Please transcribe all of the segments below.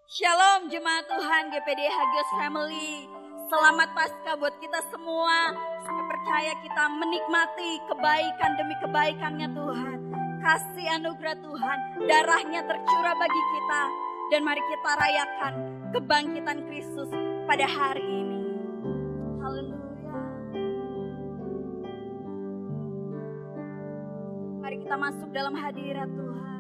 Shalom jemaat Tuhan GPD Hagios Family. Selamat Paskah buat kita semua. Saya percaya kita menikmati kebaikan demi kebaikannya Tuhan. Kasih anugerah Tuhan, darahnya tercurah bagi kita. Dan mari kita rayakan kebangkitan Kristus pada hari ini. Haleluya. Mari kita masuk dalam hadirat Tuhan.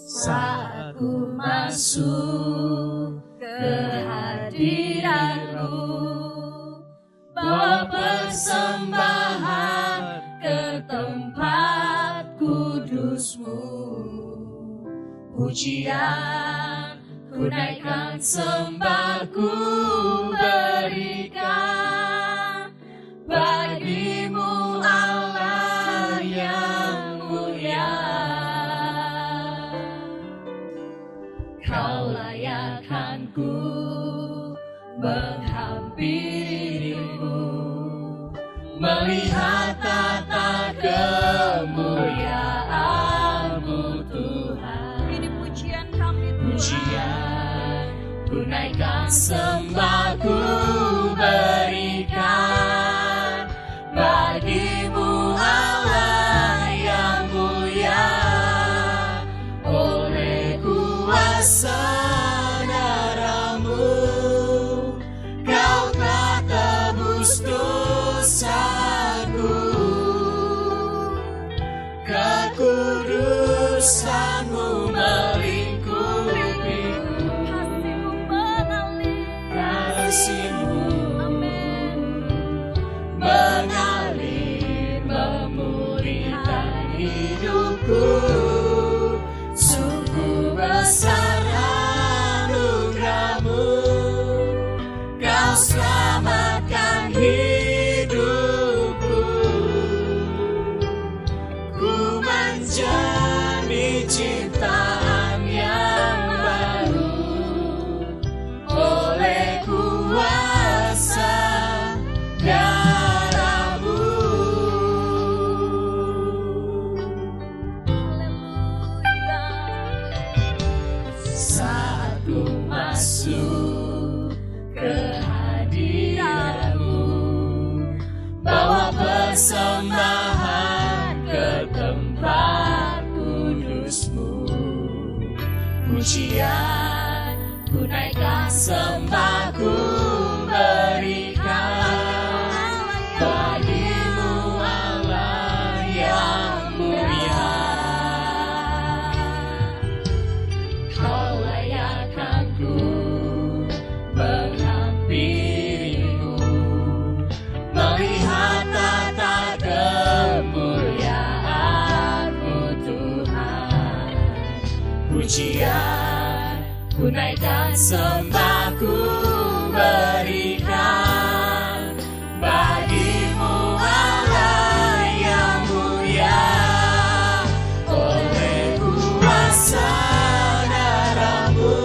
Saat ku masuk ke hadirat-Mu, bawa persembahan ke tempat kudus-Mu. Pujian ku naikkan, sembah ku berikan bagi-Mu Allah yang mulia. Kau layakan ku menghampirimu, melihat tata kemuliaan-Mu Tuhan. Ini pujian kami Tuhan. Pujian ku naikkan, sembah ku berikan bagi-Mu Allah yang mulia. Oleh kuasa darah-Mu, Kau telah tebus dosaku. Kekudusan-Mu melingkupiku, Kasih-Mu mengalir. kasih-Mu mengalir memulihkan hidupku. Sungguh besar anugerah-Mu, Kau selamatkan hidupku. Ku menjadi ciptaan yang baru oleh kuasa darah-Mu. Saat ku masuk ke hadirat-Mu, bawa persembahan ke tempat kudus-Mu. Pujian ku naikkan, sembah ku berikan bagi-Mu Allah yang mulia. Kau layakan ku menghampirimu, melihat tata kemuliaan-Mu Tuhan. Pujian ku naikkan, sembah ku berikan bagi-Mu Allah yang mulia. Oleh kuasa darah-Mu,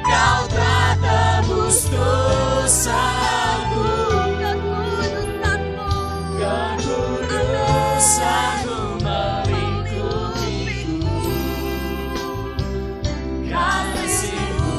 Kau telah tebus dosaku. Kekudusan-Mu melingkupiku, kasih-Mu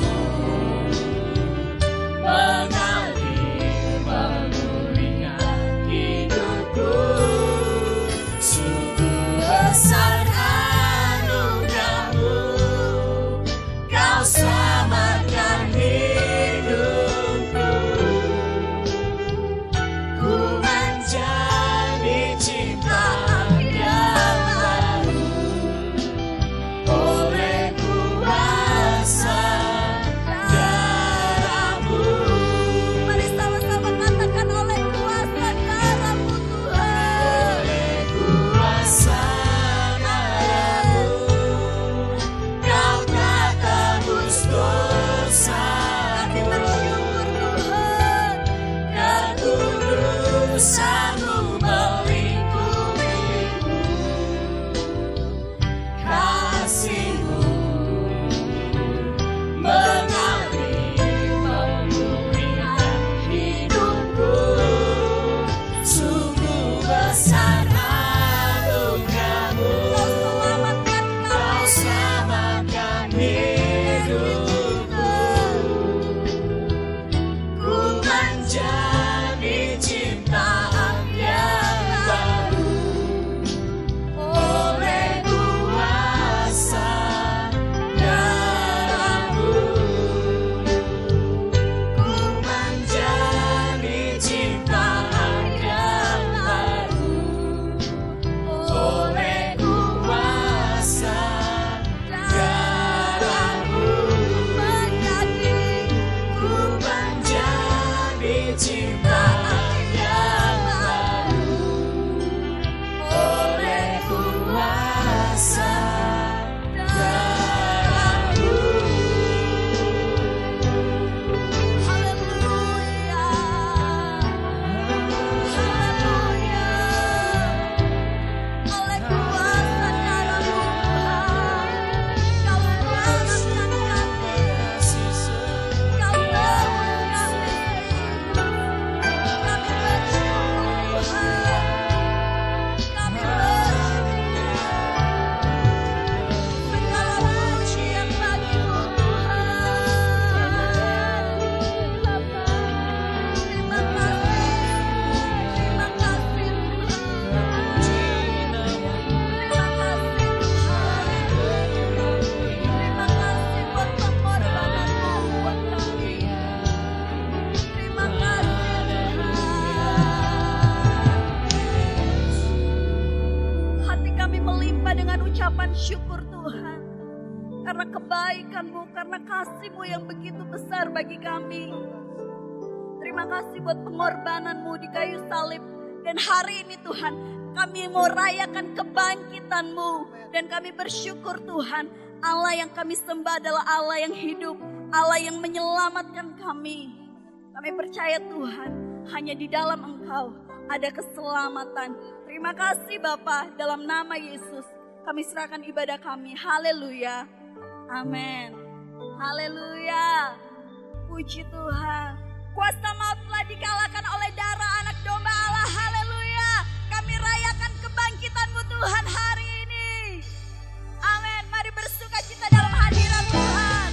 karena kebaikan-Mu, karena kasih-Mu yang begitu besar bagi kami. Terima kasih buat pengorbanan-Mu di kayu salib. Dan hari ini Tuhan, kami mau rayakan kebangkitan-Mu. Dan kami bersyukur Tuhan, Allah yang kami sembah adalah Allah yang hidup, Allah yang menyelamatkan kami. Kami percaya Tuhan, hanya di dalam Engkau ada keselamatan. Terima kasih Bapa, dalam nama Yesus kami serahkan ibadah kami. Haleluya. Amin. Haleluya. Puji Tuhan. Kuasa maut telah dikalahkan oleh darah anak domba Allah. Haleluya. Kami rayakan kebangkitan-Mu Tuhan hari ini. Amin. Mari bersuka cita dalam hadirat Tuhan.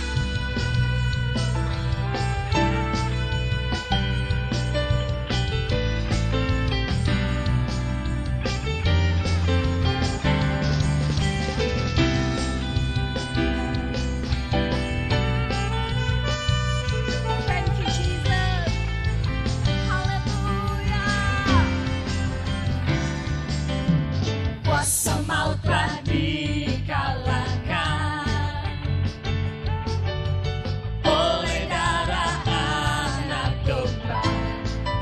Kuasa maut telah dikalahkan oleh darah anak domba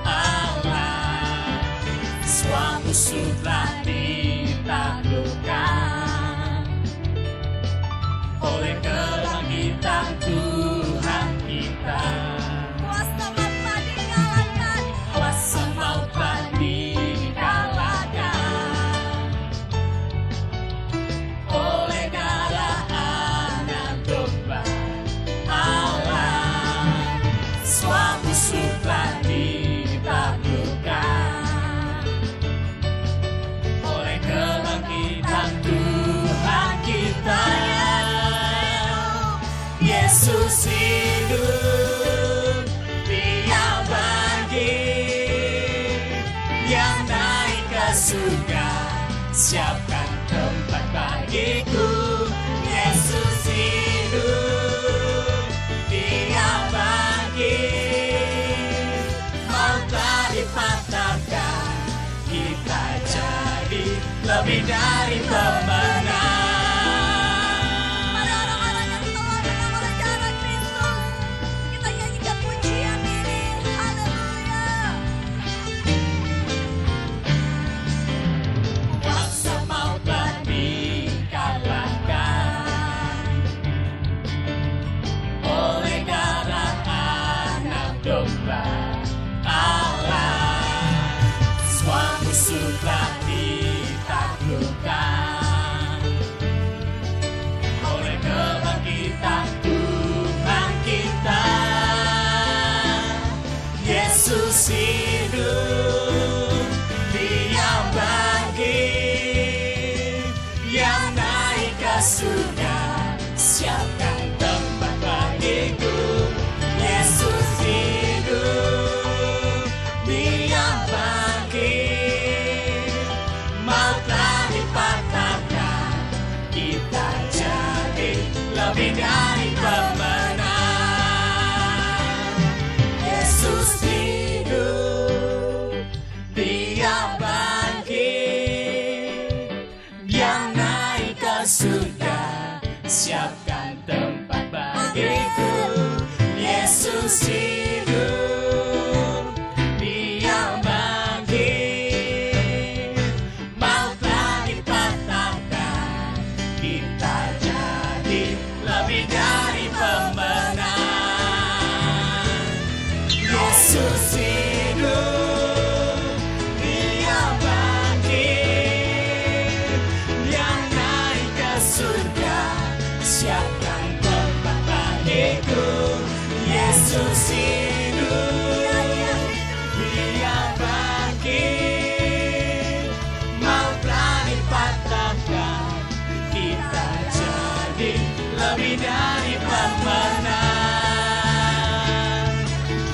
Allah. Semua musuh telah ditaklukkan oleh kebangkitan Tuhan kita. Kuasa maut telah dikalahkan. Kuasa maut telah dikalahkan oleh darah anak domba Allah. Semua musuh telah ditaklukkan oleh kebangkitan Tuhan kita. Yesus hidup, Dia bangkit, yang naik ke surga, siapkan tempat bagiku. Yesus hidup, Dia bangkit, maut telah dipatahkan, kita jadi lebih dari pemenang. Mari orang-orang yang telah menang oleh darah Kristus, kita nyanyikan pujian ini. Haleluya. Kuasa maut telah dikalahkan oleh darah anak domba Allah. Semua musuh telah ditaklukkan oleh kebangkitan Tuhan kita. Yesus hidup, Dia bangkit, yang naik ke surga, siapkan tempat bagiku. Yesus hidup, Dia bangkit, maut telah dipatahkan, kita jadi lebih dari pemenang. Yesus hidup, Dia bangkit, yang naik ke surga, siapkan tempat bagiku. Yesus hidup, Dia bangkit, maut telah dipatahkan, kita jadi lebih dari pemenang. Yesus hidup, Dia bangkit, yang naik ke surga, siapkan tempat bagiku. Yesus hidup, Dia bangkit, maut telah dipatahkan, kita jadi lebih dari pemenang.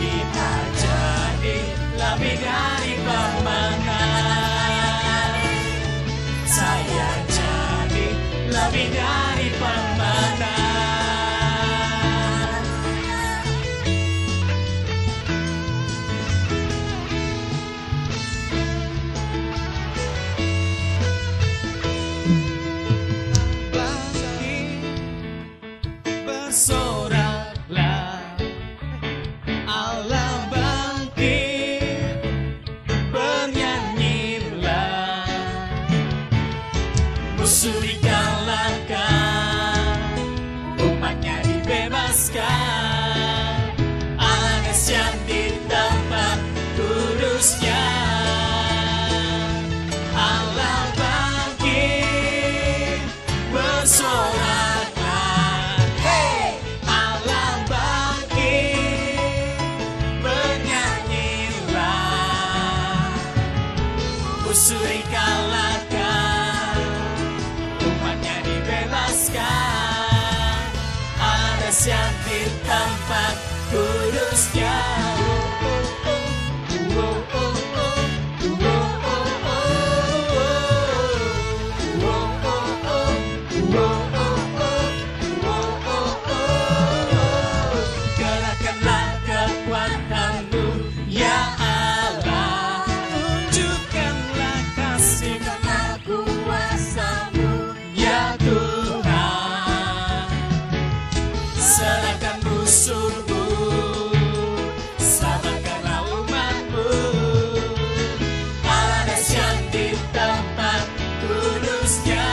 Kita jadi lebih dari pemenang. Saya jadi lebih dari pemenang. bersoraklah, Allah bangkit, bernyanyilah, musuh dikalahkan, umatnya dibebaskan, Allah dahsyat di tempat kudusnya. Allah bangkit, bersoraklah, hey! Allah bangkit, bernyanyilah, musuh dikalahkan, umatnya dibebaskan, Allah dahsyat di tempat kudusnya. Gerakkanlah kekuatanmu, ya Allah, tunjukkanlah kasih dan kuasa-Mu, ya Tuhan. Serahkan musuhmu, selamatkanlah umat-Mu, Allah dahsyat di tempat kudusnya.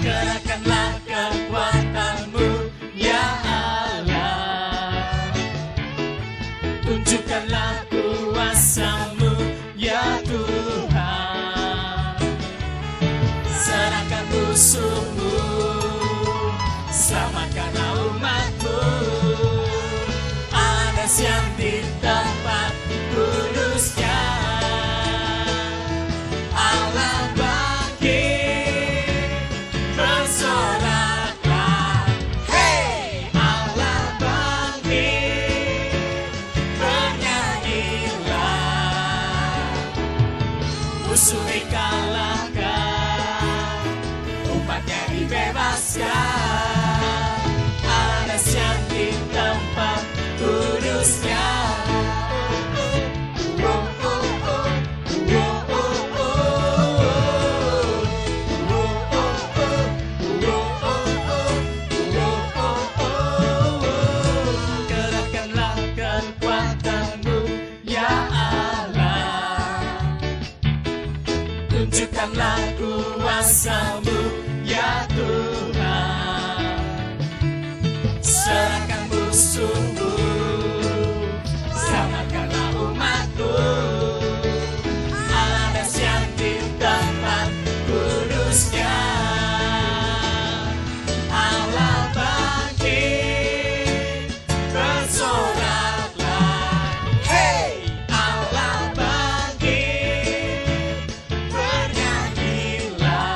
Gerakkanlah kekuatanmu, ya Allah, tunjukkanlah kuasa-Mu, ya Tuhan. Serahkan musuhmu, selamatkanlah umat-Mu, Allah dahsyat di tempat kudusnya. Allah bangkit, bersoraklah, hey! Allah bangkit, bernyanyilah, musuh dikalahkan, umatnya dibebaskan, Allah dahsyat di tempat kudusnya. Gerakkanlah kekuatanmu, ya Allah, tunjukkanlah kuasa-Mu, ya Tuhan. Serahkan musuhmu, selamatkanlah umat-Mu, Allah dahsyat di tempat kudusnya. Allah bangkit, bersoraklah, hey! Allah bangkit, bernyanyilah,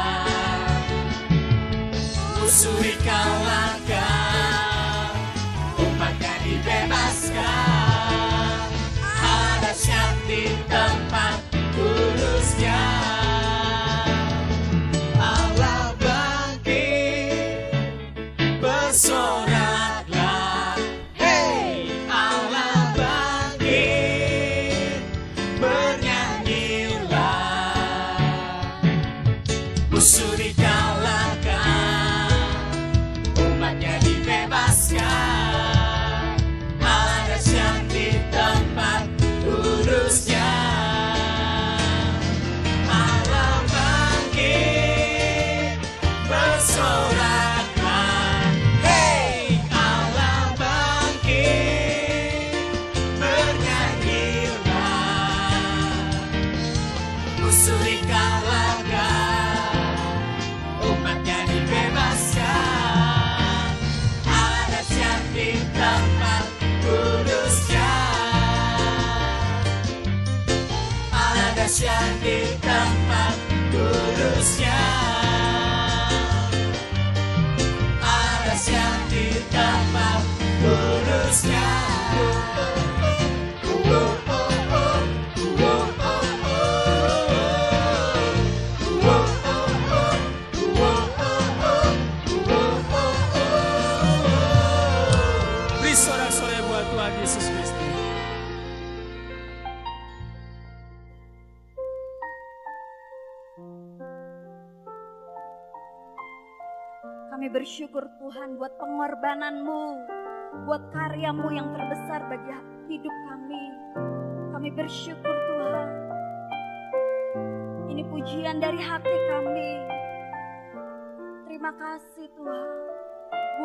Kami bersyukur Tuhan buat pengorbanan-Mu, buat karya-Mu yang terbesar bagi hidup kami. Kami bersyukur Tuhan. Ini pujian dari hati kami. Terima kasih Tuhan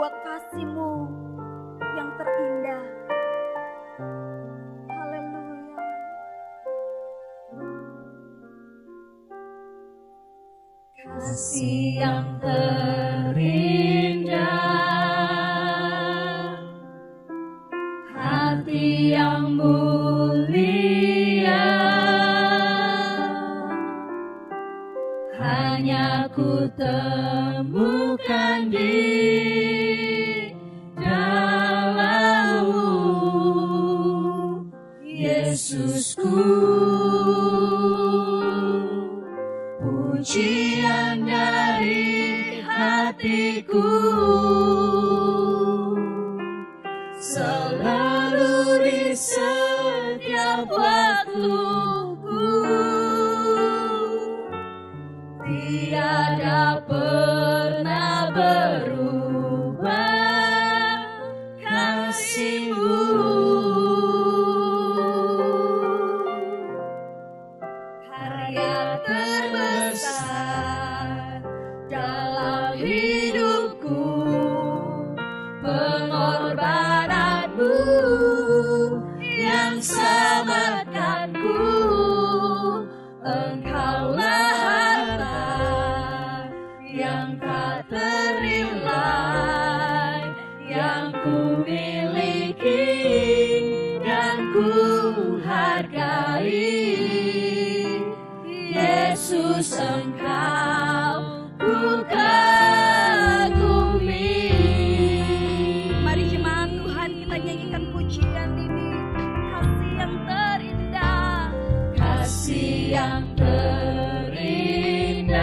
buat kasih-Mu yang terindah. Haleluya. Kasih yang terindah, hati yang mulia, hanya ku temukan di dalam-Mu, Yesusku. Pujian dari hatiku, selalu di setiap waktuku, tiada pernah berubah kasih-Mu. Karya terbesar dalam hidupku, pengorbanan-Mu yang selamatkanku. Engkaulah harta yang tak ternilai, yang ku miliki dan ku hargai. Yesus, Engkau ku kagumi. Mari jemaat Tuhan kita nyanyikan pujian ini. Kasih yang terindah, Kasih yang terindah,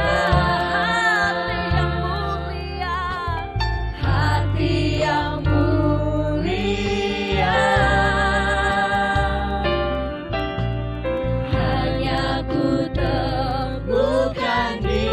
hati yang mulia, hanya ku temukan di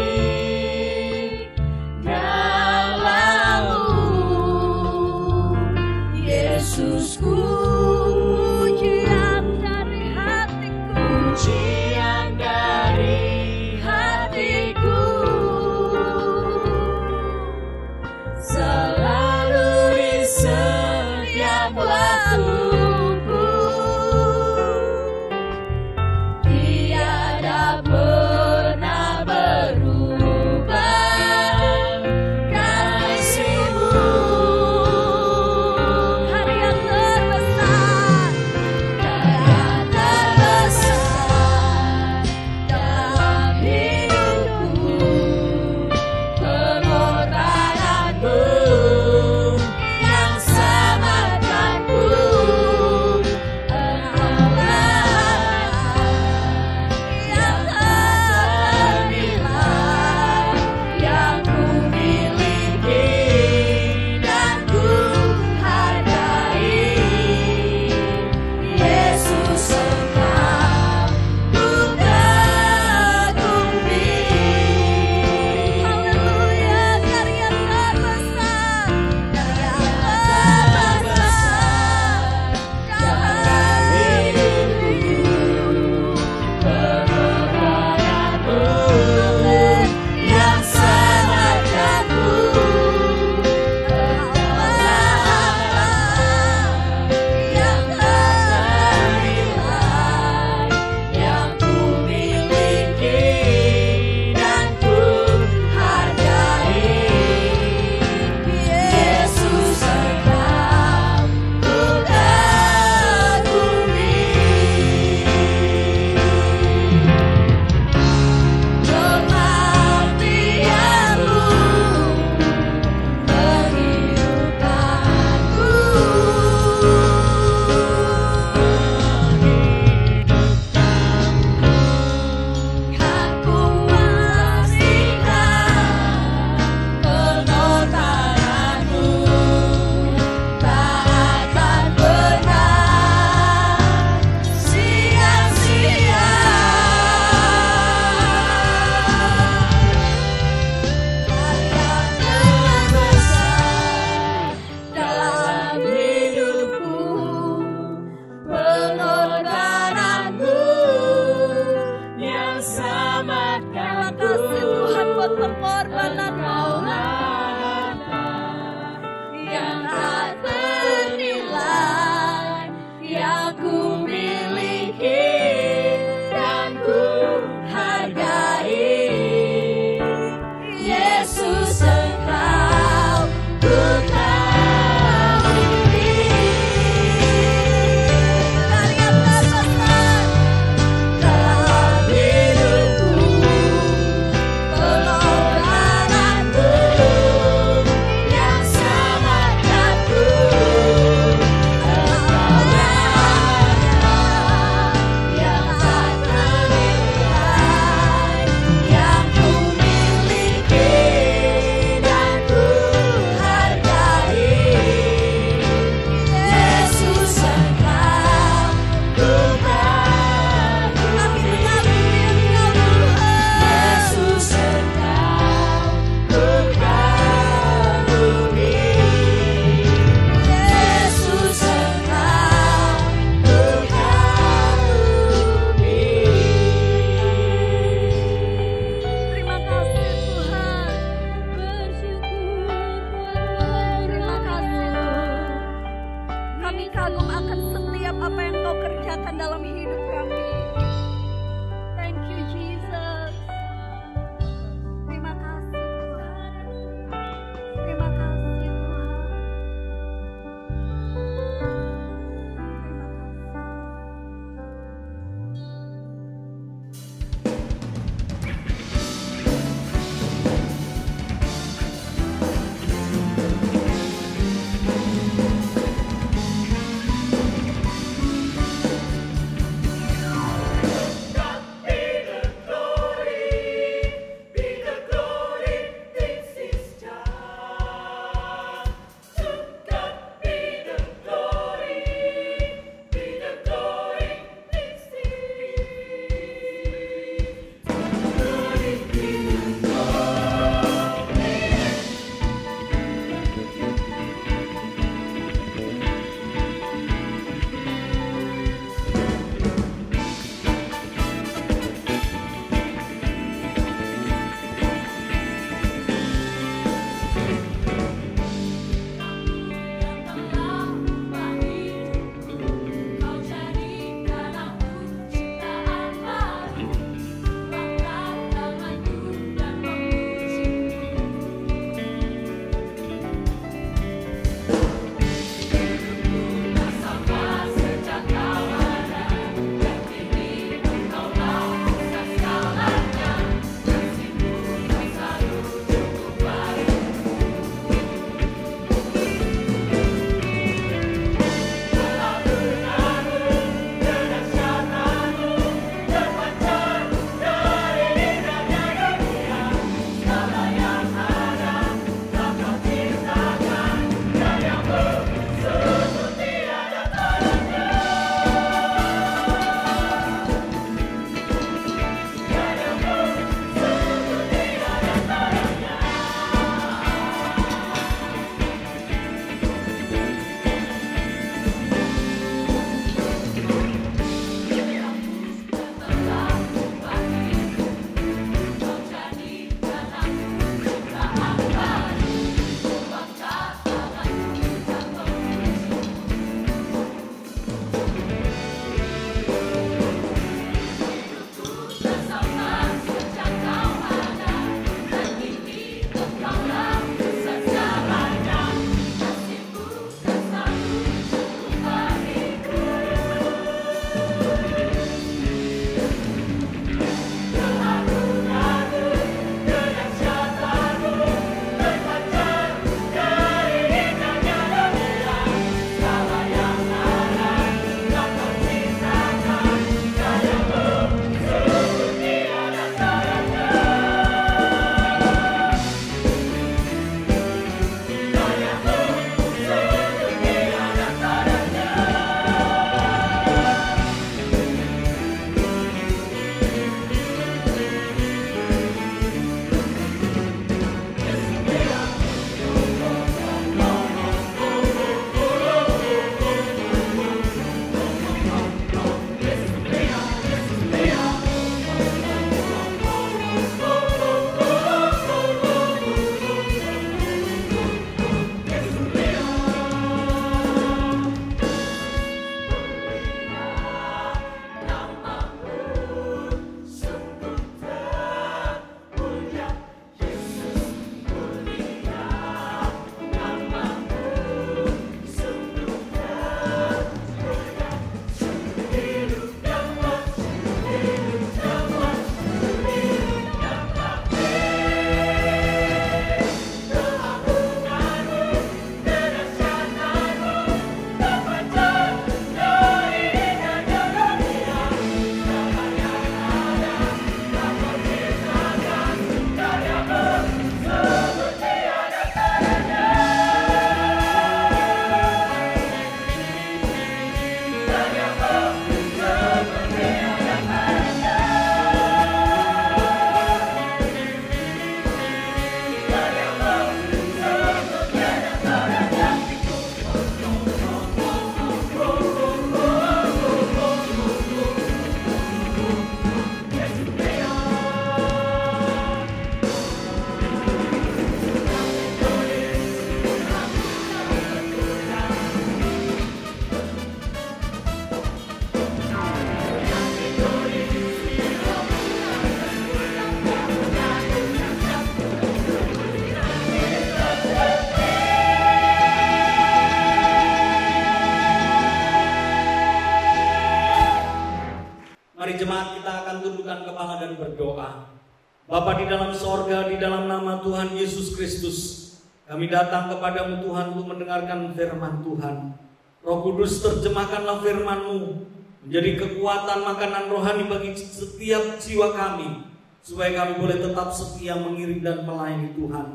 Bapa di dalam sorga, di dalam nama Tuhan Yesus Kristus, kami datang kepadamu Tuhan untuk mendengarkan firman Tuhan. Roh Kudus, terjemahkanlah firman-Mu menjadi kekuatan makanan rohani bagi setiap jiwa kami, supaya kami boleh tetap setia mengiring dan melayani Tuhan.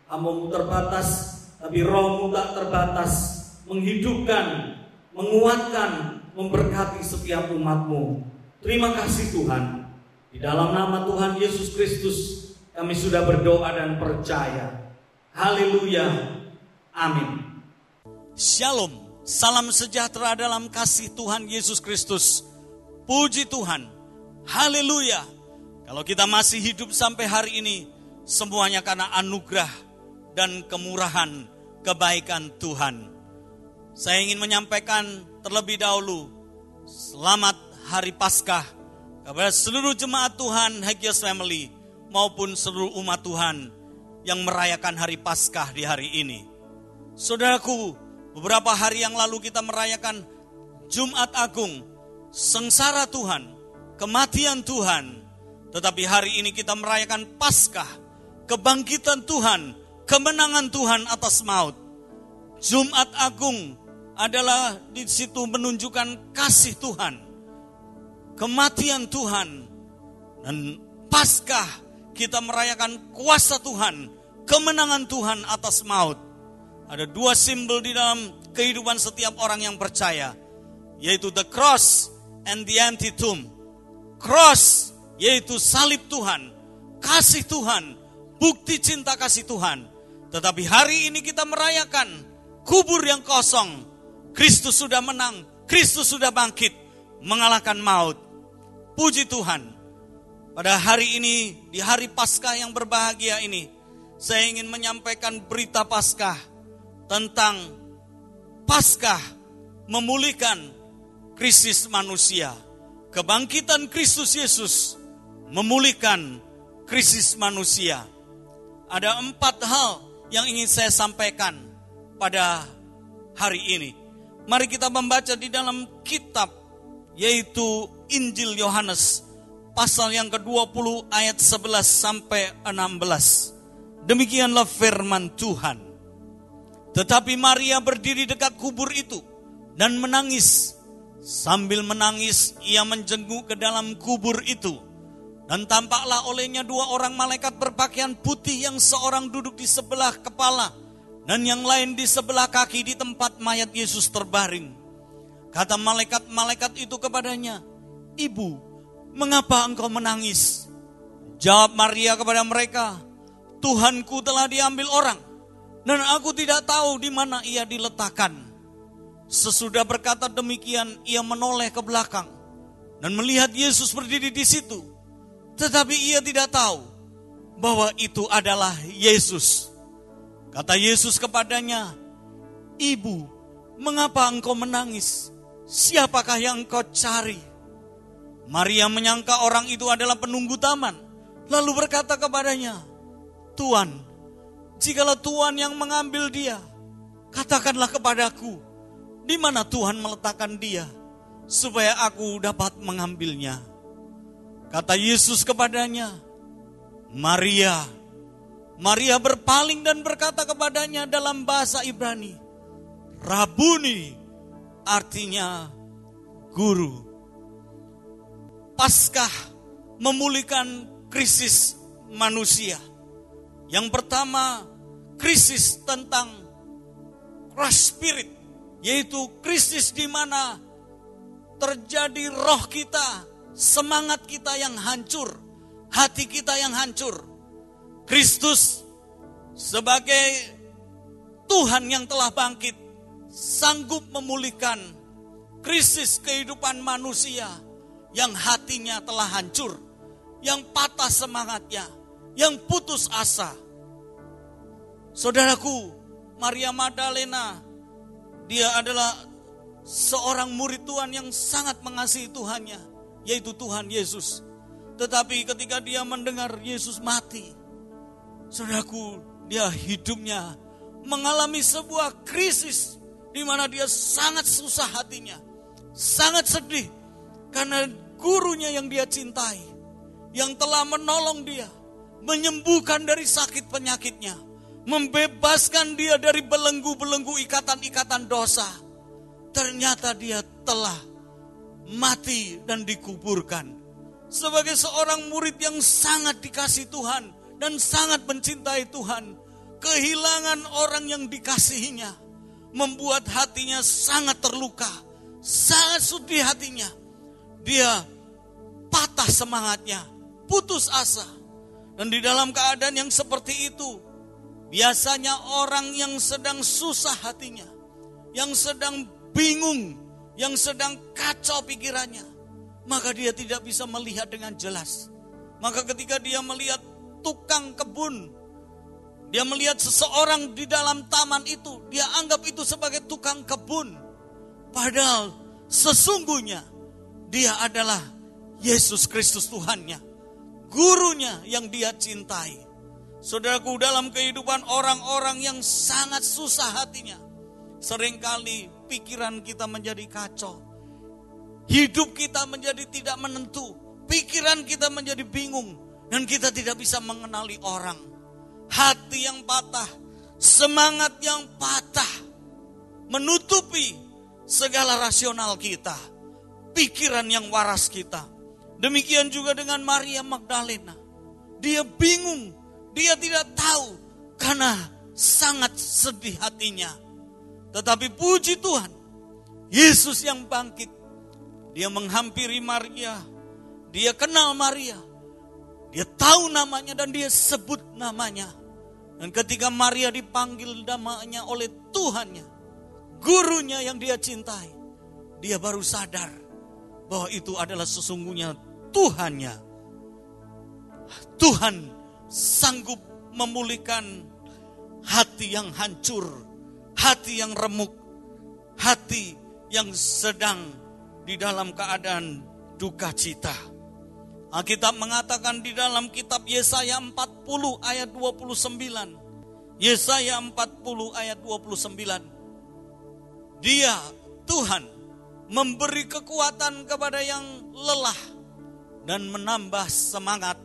Hamba-Mu terbatas, tapi Roh-Mu tak terbatas, menghidupkan, menguatkan, memberkati setiap umat-Mu. Terima kasih Tuhan. Di dalam nama Tuhan Yesus Kristus kami sudah berdoa dan percaya. Haleluya. Amin. Shalom. Salam sejahtera dalam kasih Tuhan Yesus Kristus. Puji Tuhan. Haleluya. Kalau kita masih hidup sampai hari ini, semuanya karena anugerah dan kemurahan kebaikan Tuhan. Saya ingin menyampaikan terlebih dahulu selamat Hari Paskah kepada seluruh jemaat Tuhan Hagios Family maupun seluruh umat Tuhan yang merayakan Hari Paskah di hari ini. Saudaraku, beberapa hari yang lalu kita merayakan Jumat Agung, sengsara Tuhan, kematian Tuhan. Tetapi hari ini kita merayakan Paskah, kebangkitan Tuhan, kemenangan Tuhan atas maut. Jumat Agung adalah di situ menunjukkan kasih Tuhan, kematian Tuhan, dan Paskah kita merayakan kuasa Tuhan, kemenangan Tuhan atas maut. Ada dua simbol di dalam kehidupan setiap orang yang percaya, yaitu the cross and the empty tomb. Cross yaitu salib Tuhan, kasih Tuhan, bukti cinta kasih Tuhan. Tetapi hari ini kita merayakan kubur yang kosong. Kristus sudah menang, Kristus sudah bangkit, mengalahkan maut. Puji Tuhan. Pada hari ini, di hari Paskah yang berbahagia ini, saya ingin menyampaikan berita Paskah tentang Paskah memulihkan krisis manusia. Kebangkitan Kristus Yesus memulihkan krisis manusia. Ada 4 hal yang ingin saya sampaikan pada hari ini. Mari kita membaca di dalam kitab, yaitu Injil Yohanes, pasal yang ke-20 ayat 11 sampai 16. Demikianlah firman Tuhan. Tetapi Maria berdiri dekat kubur itu dan menangis. Sambil menangis, ia menjenguk ke dalam kubur itu. Dan tampaklah olehnya 2 orang malaikat berpakaian putih, yang seorang duduk di sebelah kepala dan yang lain di sebelah kaki di tempat mayat Yesus terbaring. Kata malaikat-malaikat itu kepadanya, "Ibu, mengapa engkau menangis?" Jawab Maria kepada mereka, "Tuhanku telah diambil orang, dan aku tidak tahu di mana ia diletakkan." Sesudah berkata demikian, ia menoleh ke belakang dan melihat Yesus berdiri di situ. Tetapi ia tidak tahu bahwa itu adalah Yesus. Kata Yesus kepadanya, "Ibu, mengapa engkau menangis? Siapakah yang engkau cari?" Maria menyangka orang itu adalah penunggu taman, lalu berkata kepadanya, "Tuan, jikalau Tuan yang mengambil dia, katakanlah kepadaku, di mana Tuhan meletakkan dia, supaya aku dapat mengambilnya." Kata Yesus kepadanya, "Maria." Maria berpaling dan berkata kepadanya dalam bahasa Ibrani, "Rabuni," artinya guru. Paskah memulihkan krisis manusia. Yang pertama, krisis tentang crush spirit, yaitu krisis di mana terjadi roh kita, semangat kita yang hancur, hati kita yang hancur. Kristus sebagai Tuhan yang telah bangkit sanggup memulihkan krisis kehidupan manusia yang hatinya telah hancur, yang patah semangatnya, yang putus asa. Saudaraku, Maria Magdalena, dia adalah seorang murid Tuhan yang sangat mengasihi Tuhannya, yaitu Tuhan Yesus. Tetapi ketika dia mendengar Yesus mati, saudaraku, dia hidupnya mengalami sebuah krisis di mana dia sangat susah hatinya, sangat sedih karena gurunya yang dia cintai, yang telah menolong dia, menyembuhkan dari sakit penyakitnya, membebaskan dia dari belenggu-belenggu ikatan-ikatan dosa. Ternyata dia telah mati dan dikuburkan. Sebagai seorang murid yang sangat dikasihi Tuhan dan sangat mencintai Tuhan, kehilangan orang yang dikasihinya membuat hatinya sangat terluka, sangat sedih hatinya. Dia patah semangatnya, putus asa. Dan di dalam keadaan yang seperti itu, biasanya orang yang sedang susah hatinya, yang sedang bingung, yang sedang kacau pikirannya, maka dia tidak bisa melihat dengan jelas. Maka ketika dia melihat tukang kebun, dia melihat seseorang di dalam taman itu, dia anggap itu sebagai tukang kebun. Padahal sesungguhnya dia adalah Yesus Kristus Tuhannya, gurunya yang dia cintai. Saudaraku, dalam kehidupan orang-orang yang sangat susah hatinya, seringkali pikiran kita menjadi kacau. Hidup kita menjadi tidak menentu. Pikiran kita menjadi bingung. Dan kita tidak bisa mengenali orang. Hati yang patah, semangat yang patah, menutupi segala rasional kita. Pikiran yang waras kita. Demikian juga dengan Maria Magdalena. Dia bingung, dia tidak tahu karena sangat sedih hatinya. Tetapi puji Tuhan, Yesus yang bangkit. Dia menghampiri Maria, dia kenal Maria, dia tahu namanya dan dia sebut namanya. Dan ketika Maria dipanggil namanya oleh Tuhannya, gurunya yang dia cintai, dia baru sadar bahwa itu adalah sesungguhnya Tuhannya. Tuhan sanggup memulihkan hati yang hancur, hati yang remuk, hati yang sedang di dalam keadaan duka cita. Alkitab mengatakan di dalam kitab Yesaya 40 ayat 29. Yesaya 40 ayat 29. Dia, Tuhan, memberi kekuatan kepada yang lelah dan menambah semangat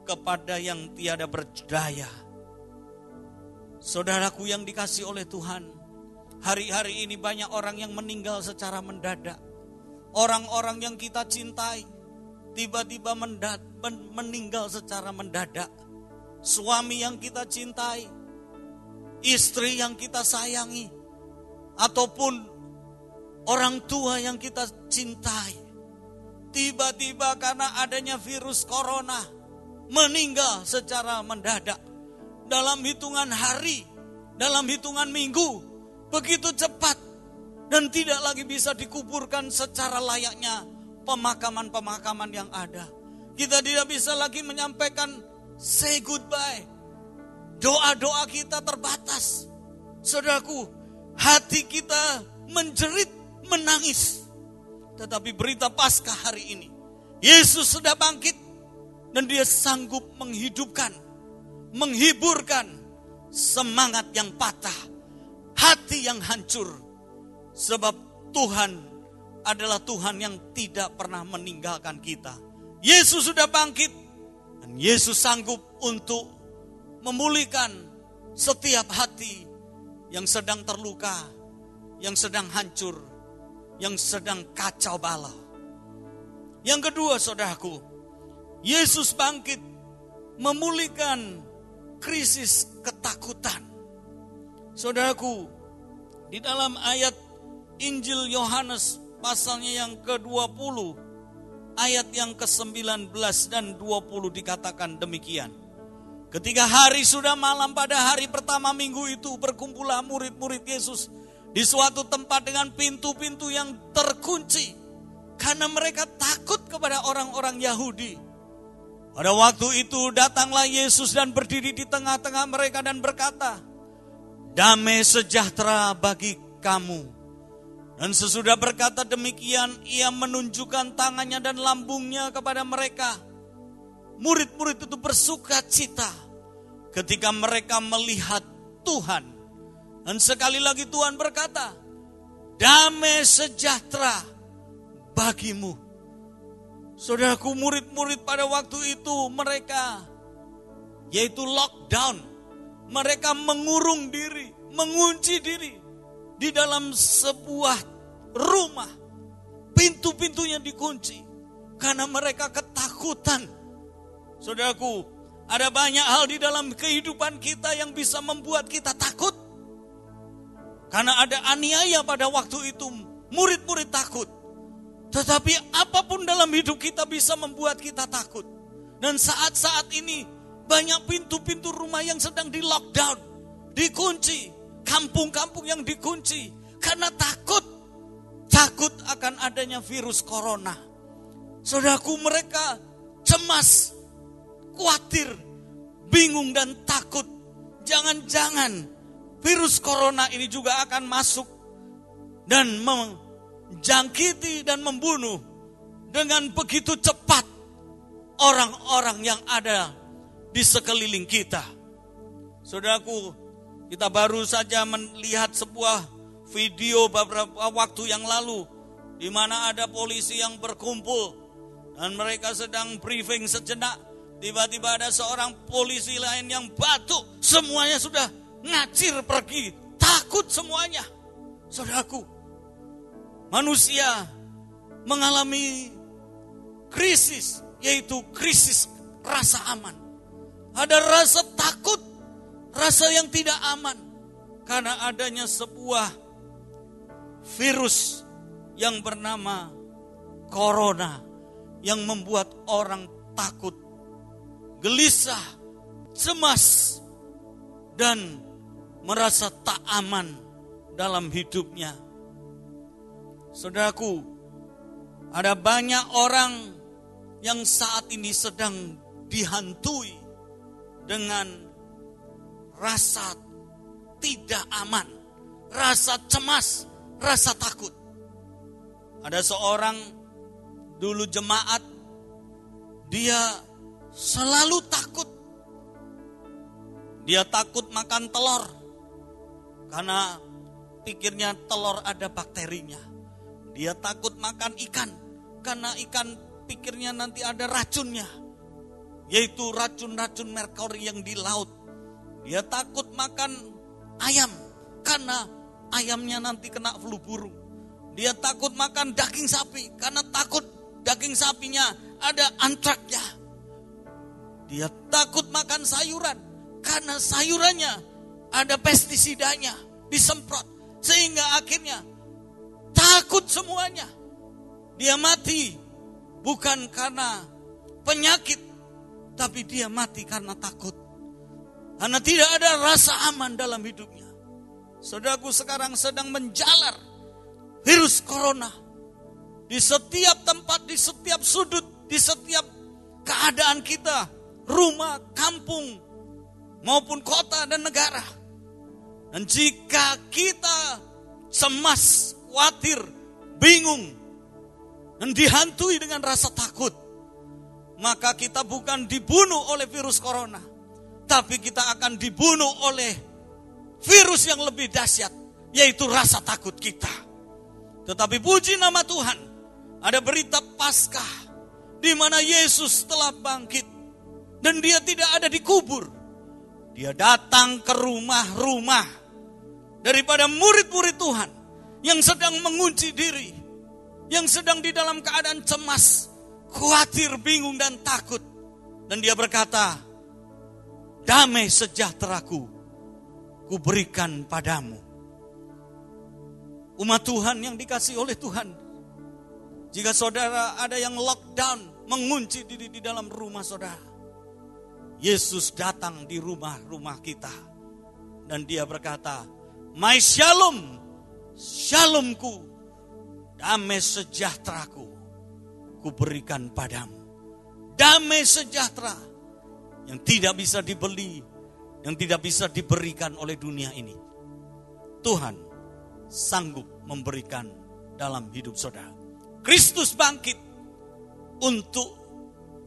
kepada yang tiada berdaya. Saudaraku yang dikasihi oleh Tuhan, hari-hari ini banyak orang yang meninggal secara mendadak. Orang-orang yang kita cintai tiba-tiba meninggal secara mendadak. Suami yang kita cintai, istri yang kita sayangi, ataupun orang tua yang kita cintai, tiba-tiba karena adanya virus corona meninggal secara mendadak. Dalam hitungan hari, dalam hitungan minggu, begitu cepat. Dan tidak lagi bisa dikuburkan secara layaknya pemakaman-pemakaman yang ada. Kita tidak bisa lagi menyampaikan say goodbye. Doa-doa kita terbatas. Saudaraku, hati kita menjerit, menangis. Tetapi berita Paskah hari ini, Yesus sudah bangkit dan dia sanggup menghidupkan, menghiburkan semangat yang patah, hati yang hancur. Sebab Tuhan adalah Tuhan yang tidak pernah meninggalkan kita. Yesus sudah bangkit dan Yesus sanggup untuk memulihkan setiap hati yang sedang terluka, yang sedang hancur, yang sedang kacau balau. Yang kedua, saudaraku, Yesus bangkit memulihkan krisis ketakutan. Saudaraku, di dalam ayat Injil Yohanes pasalnya yang ke-20, ayat yang ke-19 dan 20 dikatakan demikian. Ketika hari sudah malam pada hari pertama minggu itu, berkumpullah murid-murid Yesus di suatu tempat dengan pintu-pintu yang terkunci, karena mereka takut kepada orang-orang Yahudi. Pada waktu itu datanglah Yesus dan berdiri di tengah-tengah mereka dan berkata, "Damai sejahtera bagi kamu." Dan sesudah berkata demikian, ia menunjukkan tangannya dan lambungnya kepada mereka. Murid-murid itu bersuka cita ketika mereka melihat Tuhan. Dan sekali lagi Tuhan berkata, "Damai sejahtera bagimu." Saudaraku, murid-murid pada waktu itu mereka yaitu lockdown. Mereka mengurung diri, mengunci diri di dalam sebuah rumah. Pintu-pintunya dikunci karena mereka ketakutan. Saudaraku, ada banyak hal di dalam kehidupan kita yang bisa membuat kita takut. Karena ada aniaya pada waktu itu, murid-murid takut. Tetapi apapun dalam hidup kita bisa membuat kita takut. Dan saat-saat ini banyak pintu-pintu rumah yang sedang di lockdown, dikunci, kampung-kampung yang dikunci karena takut akan adanya virus corona. Saudaraku, mereka cemas, khawatir, bingung dan takut. Jangan-jangan virus corona ini juga akan masuk dan menjangkiti dan membunuh dengan begitu cepat orang-orang yang ada di sekeliling kita. Saudaraku, kita baru saja melihat sebuah video beberapa waktu yang lalu di mana ada polisi yang berkumpul dan mereka sedang briefing sejenak. Tiba-tiba ada seorang polisi lain yang batuk, semuanya sudah ngacir pergi, takut semuanya. Saudaraku, manusia mengalami krisis, yaitu krisis rasa aman. Ada rasa takut, rasa yang tidak aman karena adanya sebuah virus yang bernama corona yang membuat orang takut, gelisah, cemas, dan merasa tak aman dalam hidupnya. Saudaraku, ada banyak orang yang saat ini sedang dihantui dengan rasa tidak aman, rasa cemas, rasa takut. Ada seorang dulu jemaat, dia selalu takut. Dia takut makan telur karena pikirnya telur ada bakterinya. Dia takut makan ikan karena ikan pikirnya nanti ada racunnya, yaitu racun-racun merkuri yang di laut. Dia takut makan ayam karena ayamnya nanti kena flu burung. Dia takut makan daging sapi karena takut daging sapinya ada antraknya. Dia takut makan sayuran karena sayurannya ada pestisidanya, disemprot. Sehingga akhirnya takut semuanya. Dia mati bukan karena penyakit, tapi dia mati karena takut. Karena tidak ada rasa aman dalam hidupnya. Saudaraku, sekarang sedang menjalar virus corona. Di setiap tempat, di setiap sudut, di setiap keadaan kita. Rumah, kampung, maupun kota dan negara. Dan jika kita cemas, khawatir, bingung, dan dihantui dengan rasa takut, maka kita bukan dibunuh oleh virus corona, tapi kita akan dibunuh oleh virus yang lebih dahsyat, yaitu rasa takut kita. Tetapi puji nama Tuhan, ada berita Paskah di mana Yesus telah bangkit dan dia tidak ada dikubur. Dia datang ke rumah-rumah daripada murid-murid Tuhan yang sedang mengunci diri, yang sedang di dalam keadaan cemas, khawatir, bingung dan takut. Dan dia berkata, damai sejahteraku kuberikan padamu. Umat Tuhan yang dikasihi oleh Tuhan, jika saudara ada yang lockdown, mengunci diri di dalam rumah saudara, Yesus datang di rumah-rumah kita. Dan dia berkata, my shalom, shalomku, damai sejahteraku kuberikan padamu. Damai sejahtera yang tidak bisa dibeli, yang tidak bisa diberikan oleh dunia ini. Tuhan sanggup memberikan dalam hidup saudara. Kristus bangkit untuk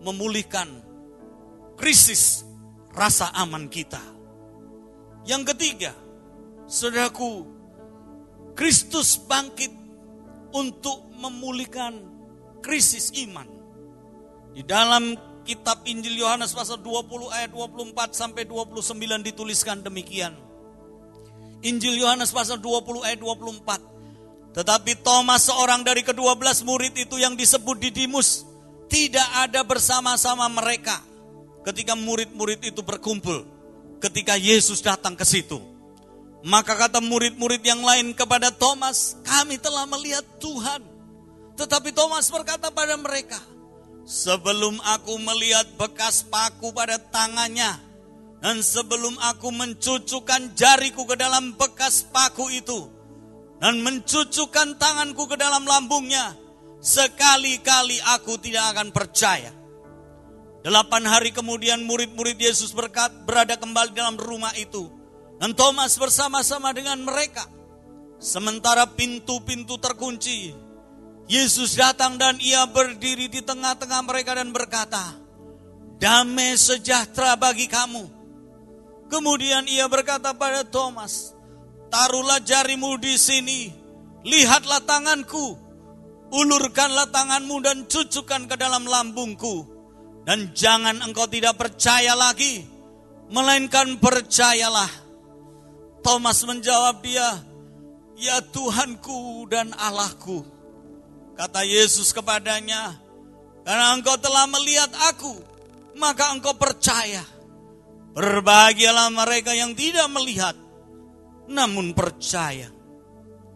memulihkan krisis rasa aman kita. Yang ketiga, saudaraku, Kristus bangkit untuk memulihkan krisis iman. Di dalam kitab Injil Yohanes pasal 20 ayat 24 sampai 29 dituliskan demikian. Injil Yohanes pasal 20 ayat 24. Tetapi Thomas, seorang dari ke-12 murid itu yang disebut Didimus, tidak ada bersama-sama mereka ketika murid-murid itu berkumpul, ketika Yesus datang ke situ. Maka kata murid-murid yang lain kepada Thomas, kami telah melihat Tuhan. Tetapi Thomas berkata pada mereka, sebelum aku melihat bekas paku pada tangannya, dan sebelum aku mencucukkan jariku ke dalam bekas paku itu, dan mencucukkan tanganku ke dalam lambungnya, sekali-kali aku tidak akan percaya. 8 hari kemudian murid-murid Yesus berada kembali dalam rumah itu, dan Thomas bersama-sama dengan mereka. Sementara pintu-pintu terkunci, Yesus datang dan ia berdiri di tengah-tengah mereka dan berkata, damai sejahtera bagi kamu. Kemudian ia berkata pada Thomas, taruhlah jarimu di sini, lihatlah tanganku, ulurkanlah tanganmu dan cucukkan ke dalam lambungku. Dan jangan engkau tidak percaya lagi, melainkan percayalah. Thomas menjawab dia, ya Tuhanku dan Allahku. Kata Yesus kepadanya, karena engkau telah melihat aku, maka engkau percaya. Berbahagialah mereka yang tidak melihat, namun percaya.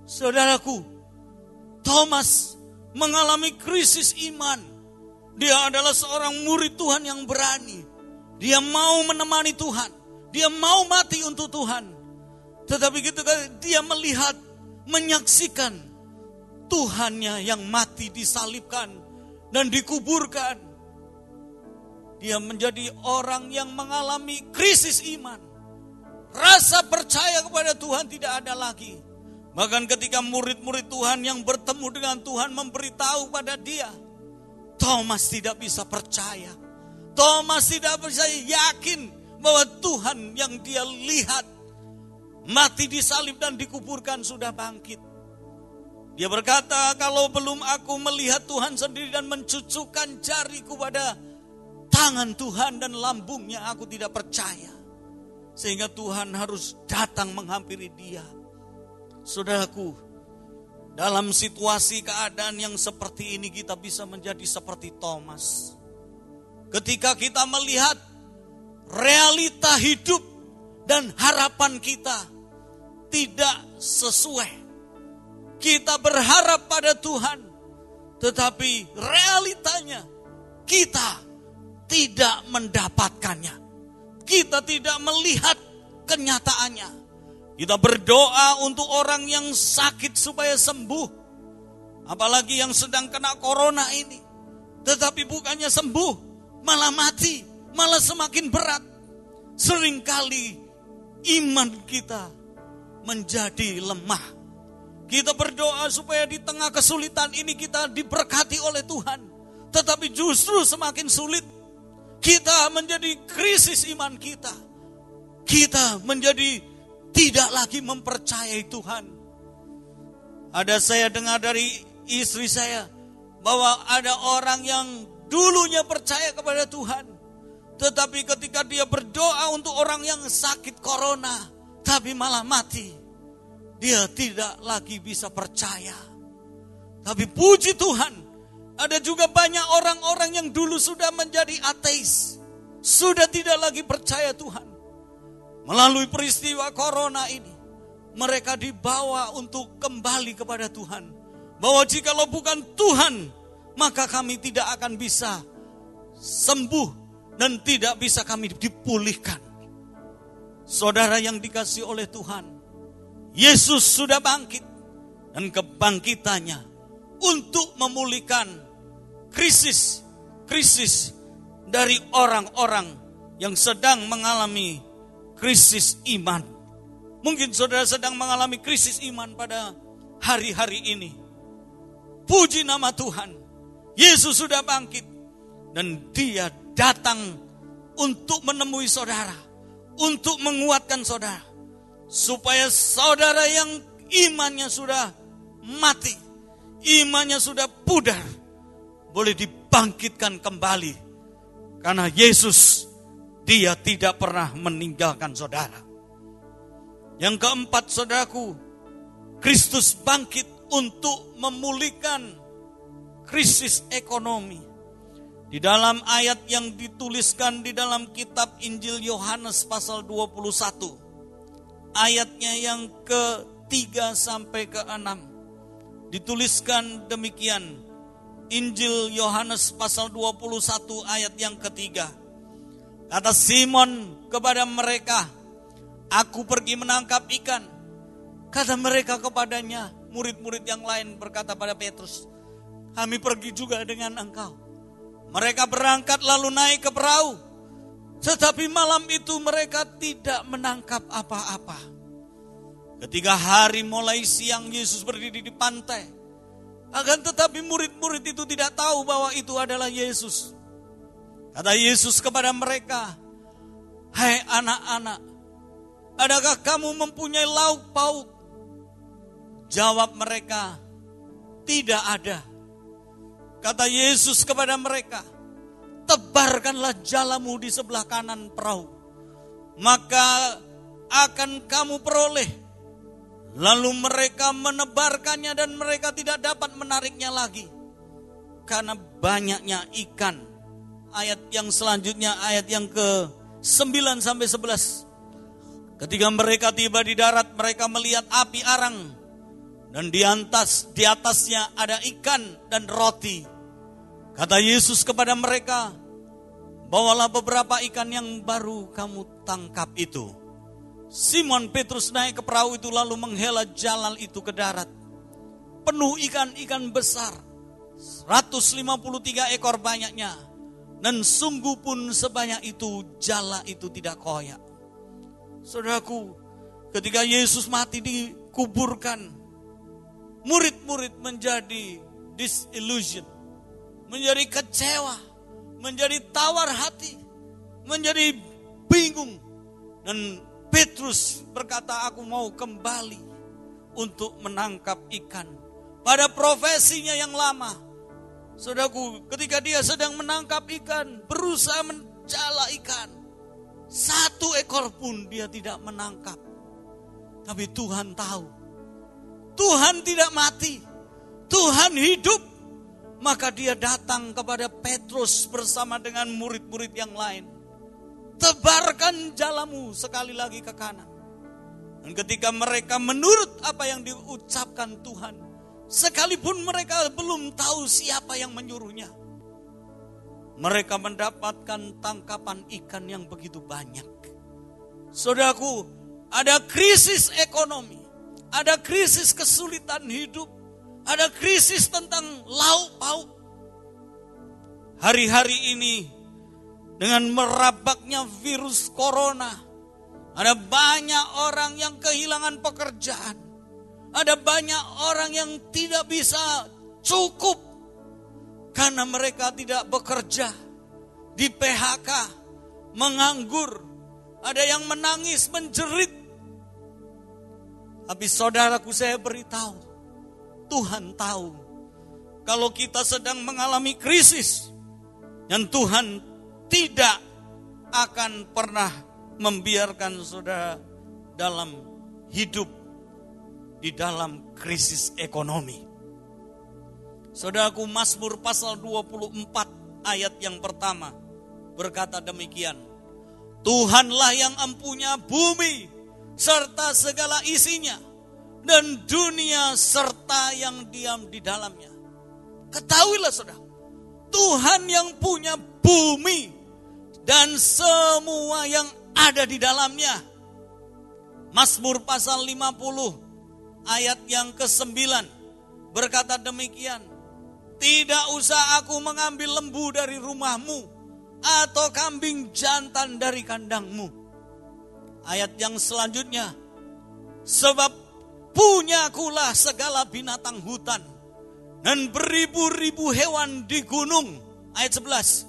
Saudaraku, Thomas mengalami krisis iman. Dia adalah seorang murid Tuhan yang berani. Dia mau menemani Tuhan. Dia mau mati untuk Tuhan. Tetapi ketika dia melihat, menyaksikan Tuhannya yang mati, disalibkan dan dikuburkan, dia menjadi orang yang mengalami krisis iman. Rasa percaya kepada Tuhan tidak ada lagi. Bahkan ketika murid-murid Tuhan yang bertemu dengan Tuhan memberitahu pada dia, Thomas tidak bisa percaya. Thomas tidak bisa yakin bahwa Tuhan yang dia lihat mati disalib dan dikuburkan sudah bangkit. Dia berkata, kalau belum aku melihat Tuhan sendiri dan mencucukkan jariku pada tangan Tuhan dan lambungnya, aku tidak percaya. Sehingga Tuhan harus datang menghampiri dia. Saudaraku, dalam situasi keadaan yang seperti ini kita bisa menjadi seperti Thomas. Ketika kita melihat realita hidup dan harapan kita tidak sesuai. Kita berharap pada Tuhan, tetapi realitanya kita tidak mendapatkannya. Kita tidak melihat kenyataannya. Kita berdoa untuk orang yang sakit supaya sembuh. Apalagi yang sedang kena corona ini. Tetapi bukannya sembuh, malah mati, malah semakin berat. Seringkali iman kita menjadi lemah. Kita berdoa supaya di tengah kesulitan ini kita diberkati oleh Tuhan. Tetapi justru semakin sulit. Kita menjadi krisis iman kita. Kita menjadi tidak lagi mempercayai Tuhan. Ada saya dengar dari istri saya bahwa ada orang yang dulunya percaya kepada Tuhan. Tetapi ketika dia berdoa untuk orang yang sakit corona, tapi malah mati, dia tidak lagi bisa percaya. Tapi puji Tuhan, ada juga banyak orang-orang yang dulu sudah menjadi ateis, sudah tidak lagi percaya Tuhan. Melalui peristiwa corona ini, mereka dibawa untuk kembali kepada Tuhan. Bahwa jikalau bukan Tuhan, maka kami tidak akan bisa sembuh dan tidak bisa kami dipulihkan. Saudara yang dikasihi oleh Tuhan, Yesus sudah bangkit dan kebangkitannya untuk memulihkan krisis dari orang-orang yang sedang mengalami krisis iman. Mungkin saudara sedang mengalami krisis iman pada hari-hari ini. Puji nama Tuhan, Yesus sudah bangkit dan dia datang untuk menemui saudara, untuk menguatkan saudara, supaya saudara yang imannya sudah mati, imannya sudah pudar, boleh dibangkitkan kembali Karena Yesus, Dia tidak pernah meninggalkan saudara. Yang keempat, saudaraku, Kristus bangkit untuk memulihkan krisis ekonomi. Di dalam ayat yang dituliskan di dalam kitab Injil Yohanes pasal 21. Ayatnya yang ke-3 sampai ke-6. Dituliskan demikian. Injil Yohanes pasal 21 ayat yang ke-3. Kata Simon kepada mereka, "Aku pergi menangkap ikan." Kata mereka kepadanya, murid-murid yang lain berkata pada Petrus, "Kami pergi juga dengan engkau." Mereka berangkat lalu naik ke perahu. Tetapi malam itu mereka tidak menangkap apa-apa. Ketika hari mulai siang, Yesus berdiri di pantai. Akan tetapi murid-murid itu tidak tahu bahwa itu adalah Yesus. Kata Yesus kepada mereka, "Hai anak-anak, adakah kamu mempunyai lauk pauk?" Jawab mereka, "Tidak ada." Kata Yesus kepada mereka, "Tebarkanlah jalamu di sebelah kanan perahu, maka akan kamu peroleh." Lalu mereka menebarkannya dan mereka tidak dapat menariknya lagi, karena banyaknya ikan. Ayat yang selanjutnya, ayat yang ke-9 sampai 11. Ketika mereka tiba di darat, mereka melihat api arang, dan di atasnya ada ikan dan roti. Kata Yesus kepada mereka, "Bawalah beberapa ikan yang baru kamu tangkap itu." Simon Petrus naik ke perahu itu lalu menghela jalan itu ke darat. Penuh ikan-ikan besar, 153 ekor banyaknya. Dan sungguh pun sebanyak itu jala itu tidak koyak. Saudaraku, ketika Yesus mati dikuburkan, murid-murid menjadi disillusion, menjadi kecewa, menjadi tawar hati, menjadi bingung. Dan Petrus berkata, "Aku mau kembali untuk menangkap ikan." Pada profesinya yang lama, saudaraku, ketika dia sedang menangkap ikan, berusaha menjala ikan, 1 ekor pun dia tidak menangkap. Tapi Tuhan tahu, Tuhan tidak mati, Tuhan hidup. Maka dia datang kepada Petrus bersama dengan murid-murid yang lain. "Tebarkan jalamu sekali lagi ke kanan." Dan ketika mereka menurut apa yang diucapkan Tuhan, sekalipun mereka belum tahu siapa yang menyuruhnya, mereka mendapatkan tangkapan ikan yang begitu banyak. Saudaraku, ada krisis ekonomi, ada krisis kesulitan hidup, ada krisis tentang lauk pauk. Hari-hari ini dengan merabaknya virus corona, ada banyak orang yang kehilangan pekerjaan. Ada banyak orang yang tidak bisa cukup karena mereka tidak bekerja, di PHK, menganggur. Ada yang menangis, menjerit. Tapi saudaraku, saya beritahu, Tuhan tahu kalau kita sedang mengalami krisis, dan Tuhan tidak akan pernah membiarkan saudara dalam hidup di dalam krisis ekonomi. Saudaraku, Mazmur pasal 24 ayat yang pertama berkata demikian, "Tuhanlah yang empunya bumi serta segala isinya, dan dunia serta yang diam di dalamnya." Ketahuilah saudara, Tuhan yang punya bumi dan semua yang ada di dalamnya. Mazmur pasal 50 ayat yang ke-9 berkata demikian, "Tidak usah aku mengambil lembu dari rumahmu atau kambing jantan dari kandangmu." Ayat yang selanjutnya, "Sebab punyakulah segala binatang hutan dan beribu-ribu hewan di gunung." Ayat 11,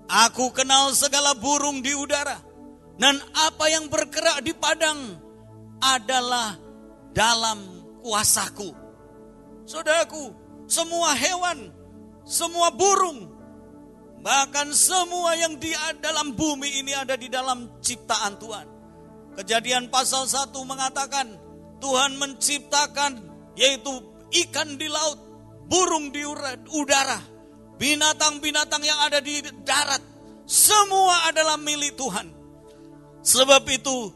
"Aku kenal segala burung di udara, dan apa yang bergerak di padang adalah dalam kuasaku." Saudaraku, semua hewan, semua burung Bahkan semua yang di dalam bumi ini ada di dalam ciptaan Tuhan. Kejadian pasal 1 mengatakan Tuhan menciptakan yaitu ikan di laut, burung di udara, binatang-binatang yang ada di darat. Semua adalah milik Tuhan. Sebab itu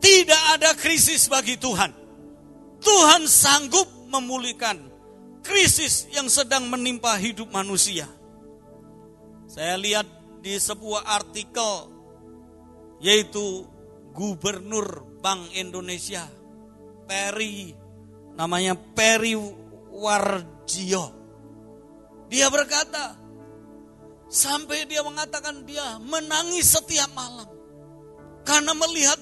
tidak ada krisis bagi Tuhan. Tuhan sanggup memulihkan krisis yang sedang menimpa hidup manusia. Saya lihat di sebuah artikel yaitu Gubernur Bank Indonesia namanya Peri Warjio. Dia berkata, sampai dia mengatakan dia menangis setiap malam karena melihat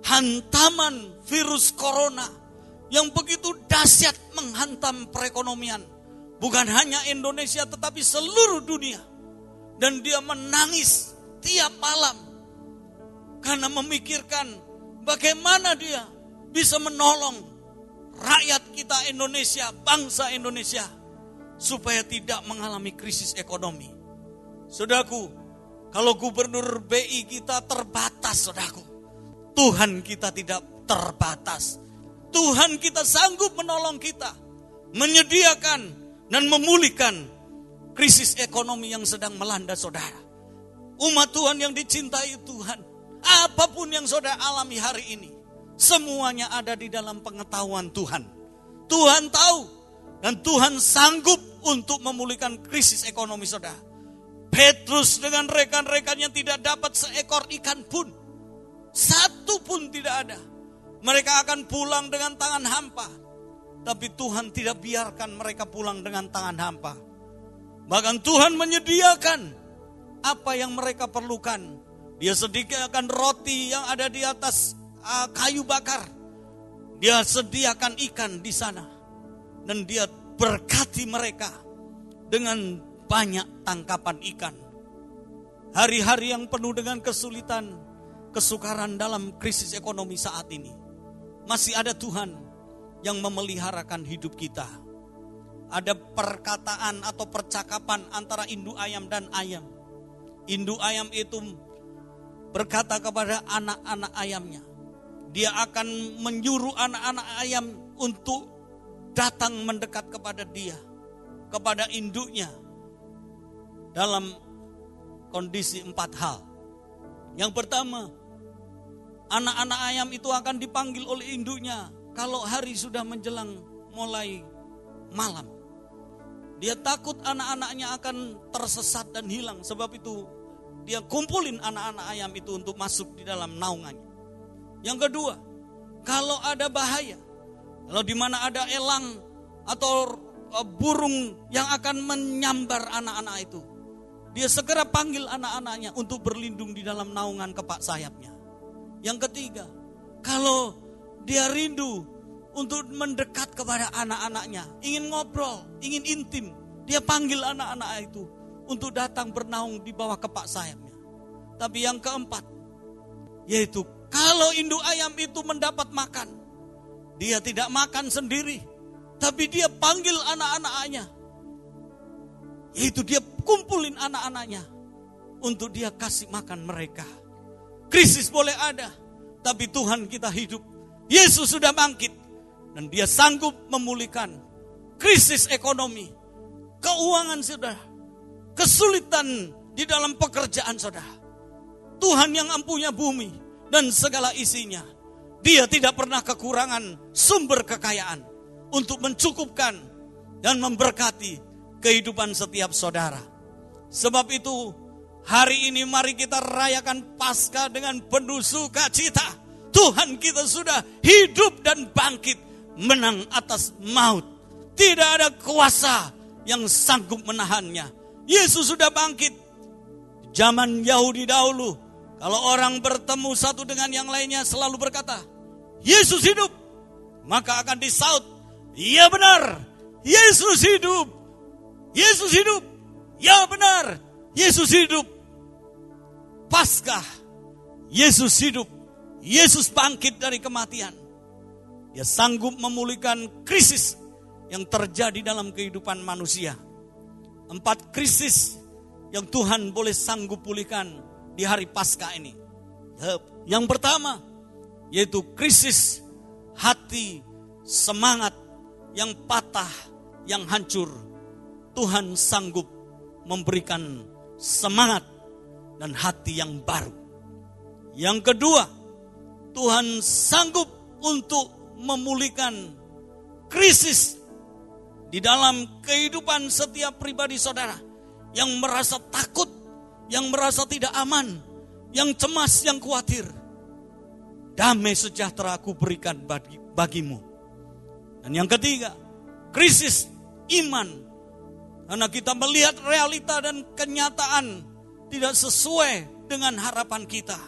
hantaman virus corona yang begitu dahsyat menghantam perekonomian. Bukan hanya Indonesia tetapi seluruh dunia. Dan dia menangis tiap malam karena memikirkan bagaimana dia bisa menolong rakyat kita Indonesia, bangsa Indonesia, supaya tidak mengalami krisis ekonomi. Saudaraku, kalau gubernur BI kita terbatas, saudaraku, Tuhan kita tidak terbatas. Tuhan kita sanggup menolong kita, menyediakan dan memulihkan krisis ekonomi yang sedang melanda saudara. Umat Tuhan yang dicintai Tuhan, apapun yang saudara alami hari ini, semuanya ada di dalam pengetahuan Tuhan. Tuhan tahu dan Tuhan sanggup untuk memulihkan krisis ekonomi saudara. Petrus dengan rekan-rekannya tidak dapat seekor ikan pun. Satu pun tidak ada. Mereka akan pulang dengan tangan hampa. Tapi Tuhan tidak biarkan mereka pulang dengan tangan hampa. Bahkan Tuhan menyediakan apa yang mereka perlukan. Dia sediakan roti yang ada di atas kayu bakar. Dia sediakan ikan di sana. Dan dia berkati mereka dengan banyak tangkapan ikan. Hari-hari yang penuh dengan kesulitan, kesukaran dalam krisis ekonomi saat ini. Masih ada Tuhan yang memeliharakan hidup kita. Ada perkataan atau percakapan antara induk ayam dan ayam. Induk ayam itu berkata kepada anak-anak ayamnya. Dia akan menyuruh anak-anak ayam untuk datang mendekat kepada dia, kepada induknya. Dalam kondisi 4 hal. Yang pertama, anak-anak ayam itu akan dipanggil oleh induknya kalau hari sudah menjelang mulai malam. Dia takut anak-anaknya akan tersesat dan hilang. Sebab itu dia kumpulin anak-anak ayam itu untuk masuk di dalam naungannya. Yang kedua, kalau ada bahaya, kalau di mana ada elang atau burung yang akan menyambar anak-anak itu, dia segera panggil anak-anaknya untuk berlindung di dalam naungan kepak sayapnya. Yang ketiga, kalau dia rindu untuk mendekat kepada anak-anaknya, ingin ngobrol, ingin intim, dia panggil anak-anak itu untuk datang bernaung di bawah kepak sayapnya. Tapi yang keempat, yaitu kalau induk ayam itu mendapat makan, dia tidak makan sendiri, tapi dia panggil anak-anaknya, yaitu dia kumpulin anak-anaknya untuk dia kasih makan mereka. Krisis boleh ada, tapi Tuhan kita hidup. Yesus sudah bangkit. Dan dia sanggup memulihkan krisis ekonomi, keuangan saudara, kesulitan di dalam pekerjaan saudara. Tuhan yang empunya bumi dan segala isinya. Dia tidak pernah kekurangan sumber kekayaan untuk mencukupkan dan memberkati kehidupan setiap saudara. Sebab itu hari ini mari kita rayakan Paskah dengan penuh sukacita. Tuhan kita sudah hidup dan bangkit, menang atas maut. Tidak ada kuasa yang sanggup menahannya. Yesus sudah bangkit. Zaman Yahudi dahulu, kalau orang bertemu satu dengan yang lainnya selalu berkata, Yesus hidup. Maka akan disaut, ya benar, Yesus hidup. Yesus hidup. Ya benar, Yesus hidup. Paskah, Yesus hidup. Yesus bangkit dari kematian. Dia sanggup memulihkan krisis yang terjadi dalam kehidupan manusia. 4 krisis yang Tuhan boleh sanggup pulihkan di hari Paskah ini. Yang pertama, yaitu krisis hati, semangat yang patah, yang hancur. Tuhan sanggup memberikan semangat dan hati yang baru. Yang kedua, Tuhan sanggup untuk memulihkan krisis di dalam kehidupan setiap pribadi saudara yang merasa takut, yang merasa tidak aman, yang cemas, yang khawatir. Damai sejahtera aku berikan bagimu. Dan yang ketiga, krisis iman. Karena kita melihat realita dan kenyataan tidak sesuai dengan harapan kita.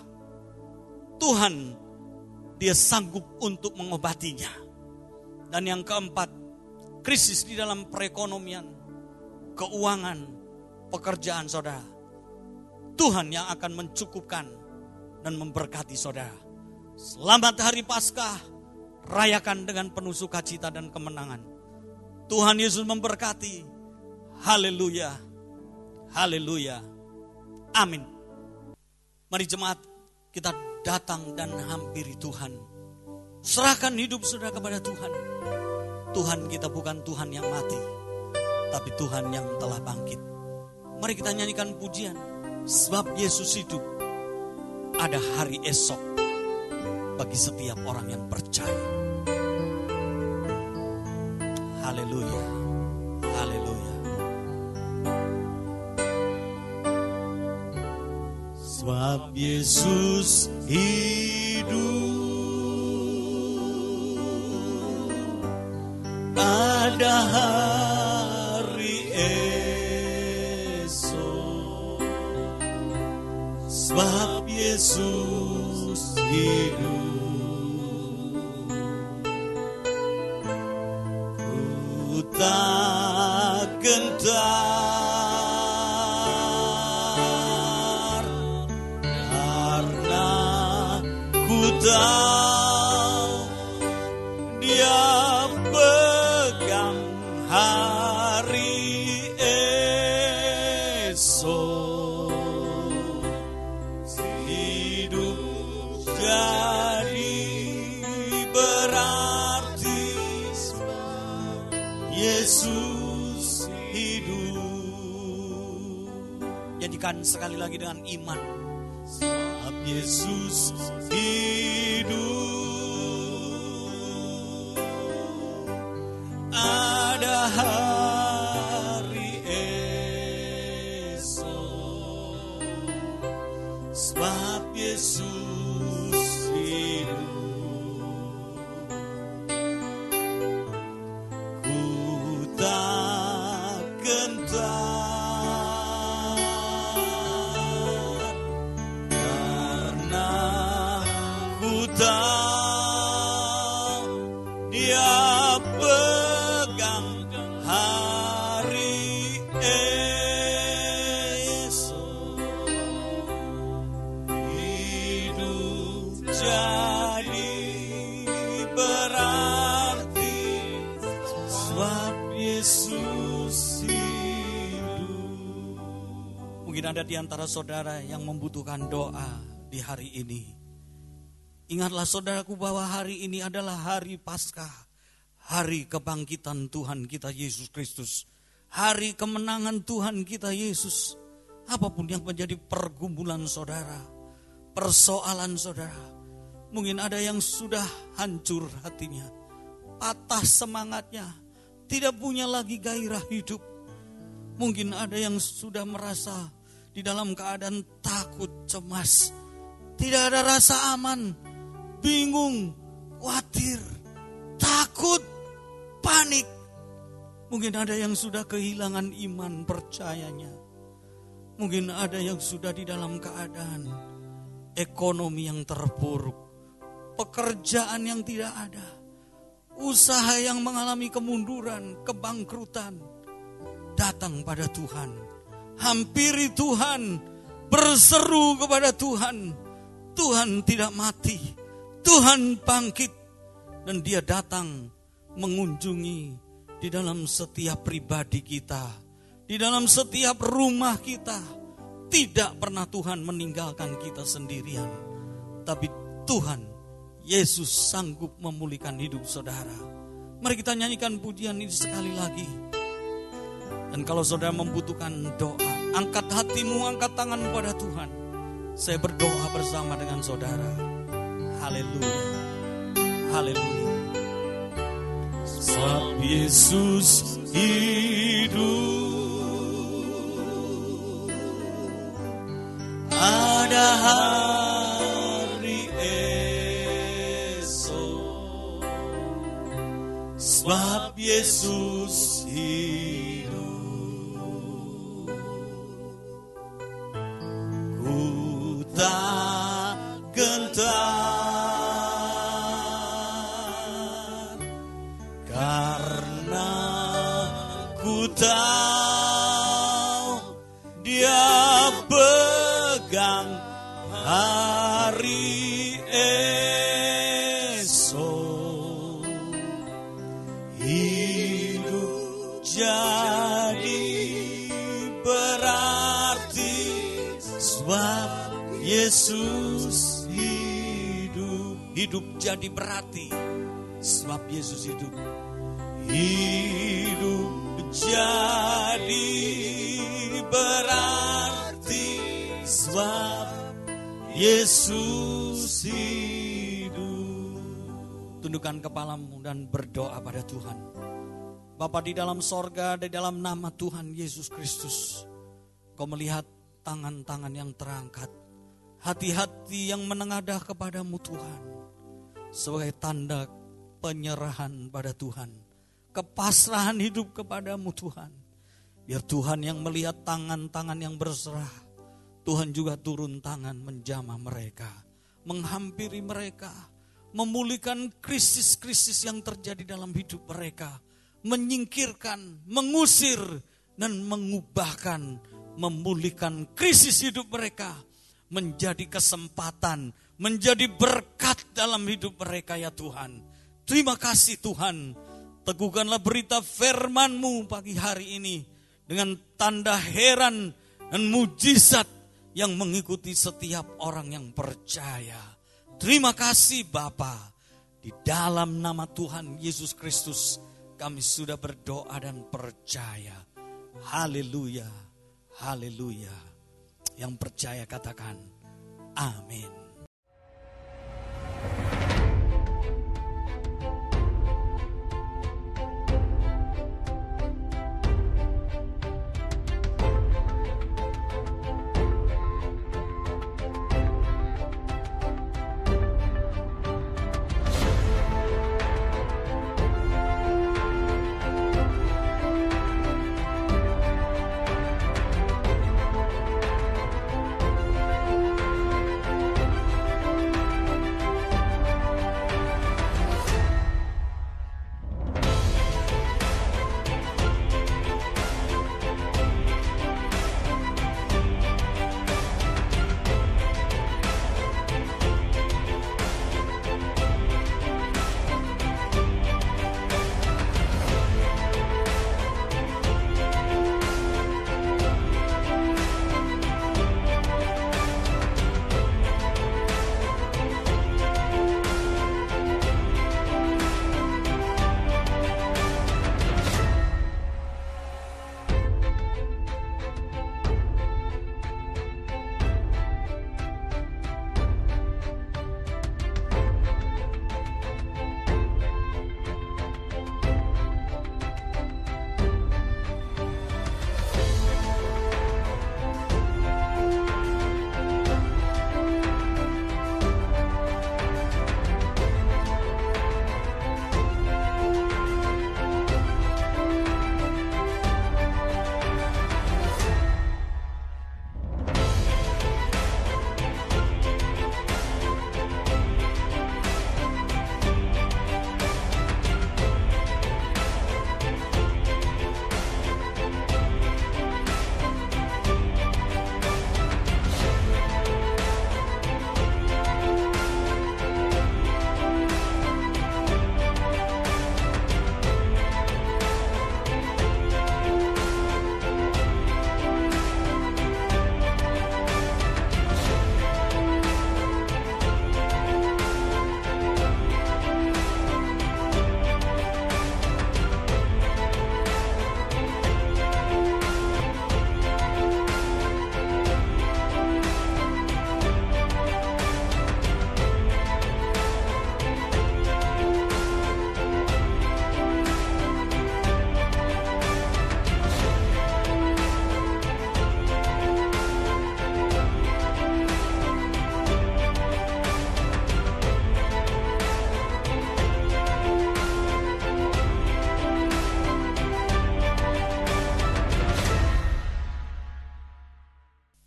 Tuhan, Dia sanggup untuk mengobatinya. Dan yang keempat, krisis di dalam perekonomian, keuangan, pekerjaan saudara. Tuhan yang akan mencukupkan dan memberkati saudara. Selamat hari Paskah, rayakan dengan penuh sukacita dan kemenangan. Tuhan Yesus memberkati. Haleluya, haleluya, amin. Mari jemaat, kita datang dan hampiri Tuhan. Serahkan hidup saudara kepada Tuhan. Tuhan kita bukan Tuhan yang mati, tapi Tuhan yang telah bangkit. Mari kita nyanyikan pujian. Sebab Yesus hidup, ada hari esok bagi setiap orang yang percaya. Haleluya, haleluya. Sebab Yesus hidup, ada hari esok. Sebab Yesus hidup, ku tak gentar, karena ku tahu Dia pegang hari esok. Hidup jadi berarti Yesus hidup. Nyanyikan sekali lagi dengan iman. Sebab Yesus hidup, ada hari esok. Sebab Yesus hidup, ku tak gentar, karena ku tahu Dia pegang hari esok. Hidup jadi berarti sebab Yesus hidup. Mungkin ada di antara saudara yang membutuhkan doa di hari ini. Ingatlah saudaraku bahwa hari ini adalah hari Paskah, hari kebangkitan Tuhan kita Yesus Kristus, hari kemenangan Tuhan kita Yesus. Apapun yang menjadi pergumulan saudara, persoalan saudara, mungkin ada yang sudah hancur hatinya, patah semangatnya, tidak punya lagi gairah hidup. Mungkin ada yang sudah merasa di dalam keadaan takut, cemas, tidak ada rasa aman, bingung, khawatir, takut, panik. Mungkin ada yang sudah kehilangan iman percayanya. Mungkin ada yang sudah di dalam keadaan ekonomi yang terpuruk, pekerjaan yang tidak ada, usaha yang mengalami kemunduran, kebangkrutan. Datang pada Tuhan, hampiri Tuhan, berseru kepada Tuhan. Tuhan tidak mati, Tuhan bangkit, dan Dia datang mengunjungi di dalam setiap pribadi kita, di dalam setiap rumah kita. Tidak pernah Tuhan meninggalkan kita sendirian. Tapi Tuhan Yesus sanggup memulihkan hidup saudara. Mari kita nyanyikan pujian ini sekali lagi. Dan kalau saudara membutuhkan doa, angkat hatimu, angkat tanganmu pada Tuhan. Saya berdoa bersama dengan saudara. Haleluya. Haleluya. Sebab Yesus hidup. Ada hari esok, sebab Yesus hidup. Ku tak gentar, karena ku tahu Dia pegang hari esok. Hidup jadi berarti, sebab Yesus hidup. Hidup jadi berarti, sebab Yesus hidup. Hidup jadi berarti, sebab Yesus hidup. Tundukkan kepalamu dan berdoa pada Tuhan. Bapa di dalam sorga, di dalam nama Tuhan Yesus Kristus, Kau melihat tangan-tangan yang terangkat, hati-hati yang menengadah kepadamu Tuhan, sebagai tanda penyerahan pada Tuhan, kepasrahan hidup kepadamu Tuhan. Biar Tuhan yang melihat tangan-tangan yang berserah, Tuhan juga turun tangan menjamah mereka, menghampiri mereka, memulihkan krisis-krisis yang terjadi dalam hidup mereka, menyingkirkan, mengusir, dan mengubahkan, memulihkan krisis hidup mereka, menjadi kesempatan, menjadi berkat dalam hidup mereka ya Tuhan. Terima kasih Tuhan, teguhkanlah berita firman-Mu pagi hari ini, dengan tanda heran dan mujizat yang mengikuti setiap orang yang percaya. Terima kasih Bapa. Di dalam nama Tuhan Yesus Kristus kami sudah berdoa dan percaya. Haleluya, haleluya. Yang percaya katakan amin.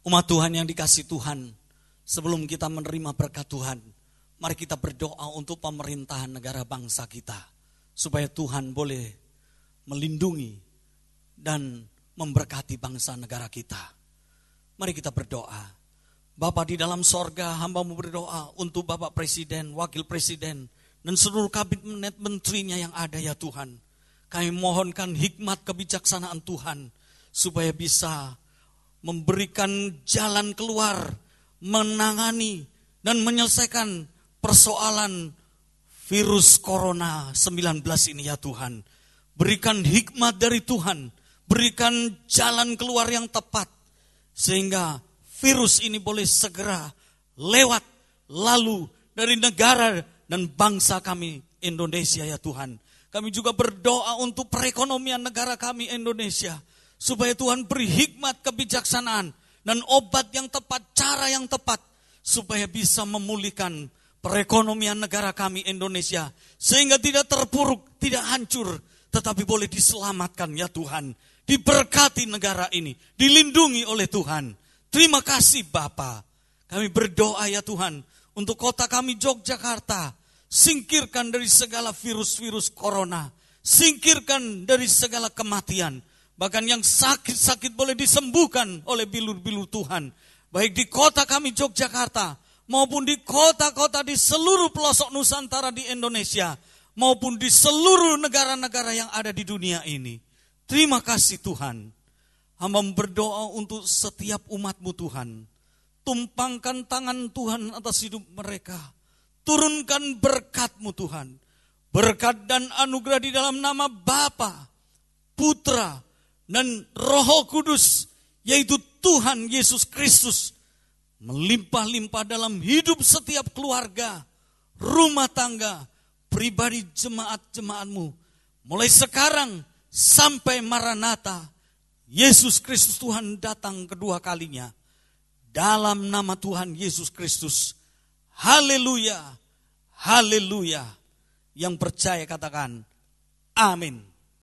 Umat Tuhan yang dikasihi Tuhan, sebelum kita menerima berkat Tuhan, mari kita berdoa untuk pemerintahan negara bangsa kita, supaya Tuhan boleh melindungi dan memberkati bangsa negara kita. Mari kita berdoa. Bapa di dalam sorga, hamba-Mu berdoa untuk Bapak Presiden, Wakil Presiden, dan seluruh kabinet menterinya yang ada ya Tuhan. Kami mohonkan hikmat kebijaksanaan Tuhan, supaya bisa memberikan jalan keluar, menangani dan menyelesaikan persoalan virus corona 19 ini ya Tuhan. Berikan hikmat dari Tuhan, berikan jalan keluar yang tepat, sehingga virus ini boleh segera lewat lalu dari negara dan bangsa kami Indonesia ya Tuhan. Kami juga berdoa untuk perekonomian negara kami Indonesia, supaya Tuhan beri hikmat kebijaksanaan dan obat yang tepat, cara yang tepat, supaya bisa memulihkan perekonomian negara kami Indonesia, sehingga tidak terpuruk, tidak hancur, tetapi boleh diselamatkan ya Tuhan. Diberkati negara ini, dilindungi oleh Tuhan. Terima kasih Bapa. Kami berdoa ya Tuhan, untuk kota kami Yogyakarta, singkirkan dari segala virus-virus corona, singkirkan dari segala kematian. Bahkan yang sakit-sakit boleh disembuhkan oleh bilur-bilur Tuhan. Baik di kota kami Yogyakarta, maupun di kota-kota di seluruh pelosok Nusantara di Indonesia, maupun di seluruh negara-negara yang ada di dunia ini. Terima kasih Tuhan. Hamba berdoa untuk setiap umat-Mu Tuhan. Tumpangkan tangan Tuhan atas hidup mereka. Turunkan berkat-Mu Tuhan. Berkat dan anugerah di dalam nama Bapa, Putra, dan Roh Kudus, yaitu Tuhan Yesus Kristus, melimpah-limpah dalam hidup setiap keluarga, rumah tangga, pribadi jemaat-jemaat-Mu. Mulai sekarang sampai Maranatha, Yesus Kristus Tuhan datang kedua kalinya. Dalam nama Tuhan Yesus Kristus. Haleluya, haleluya. Yang percaya katakan amin.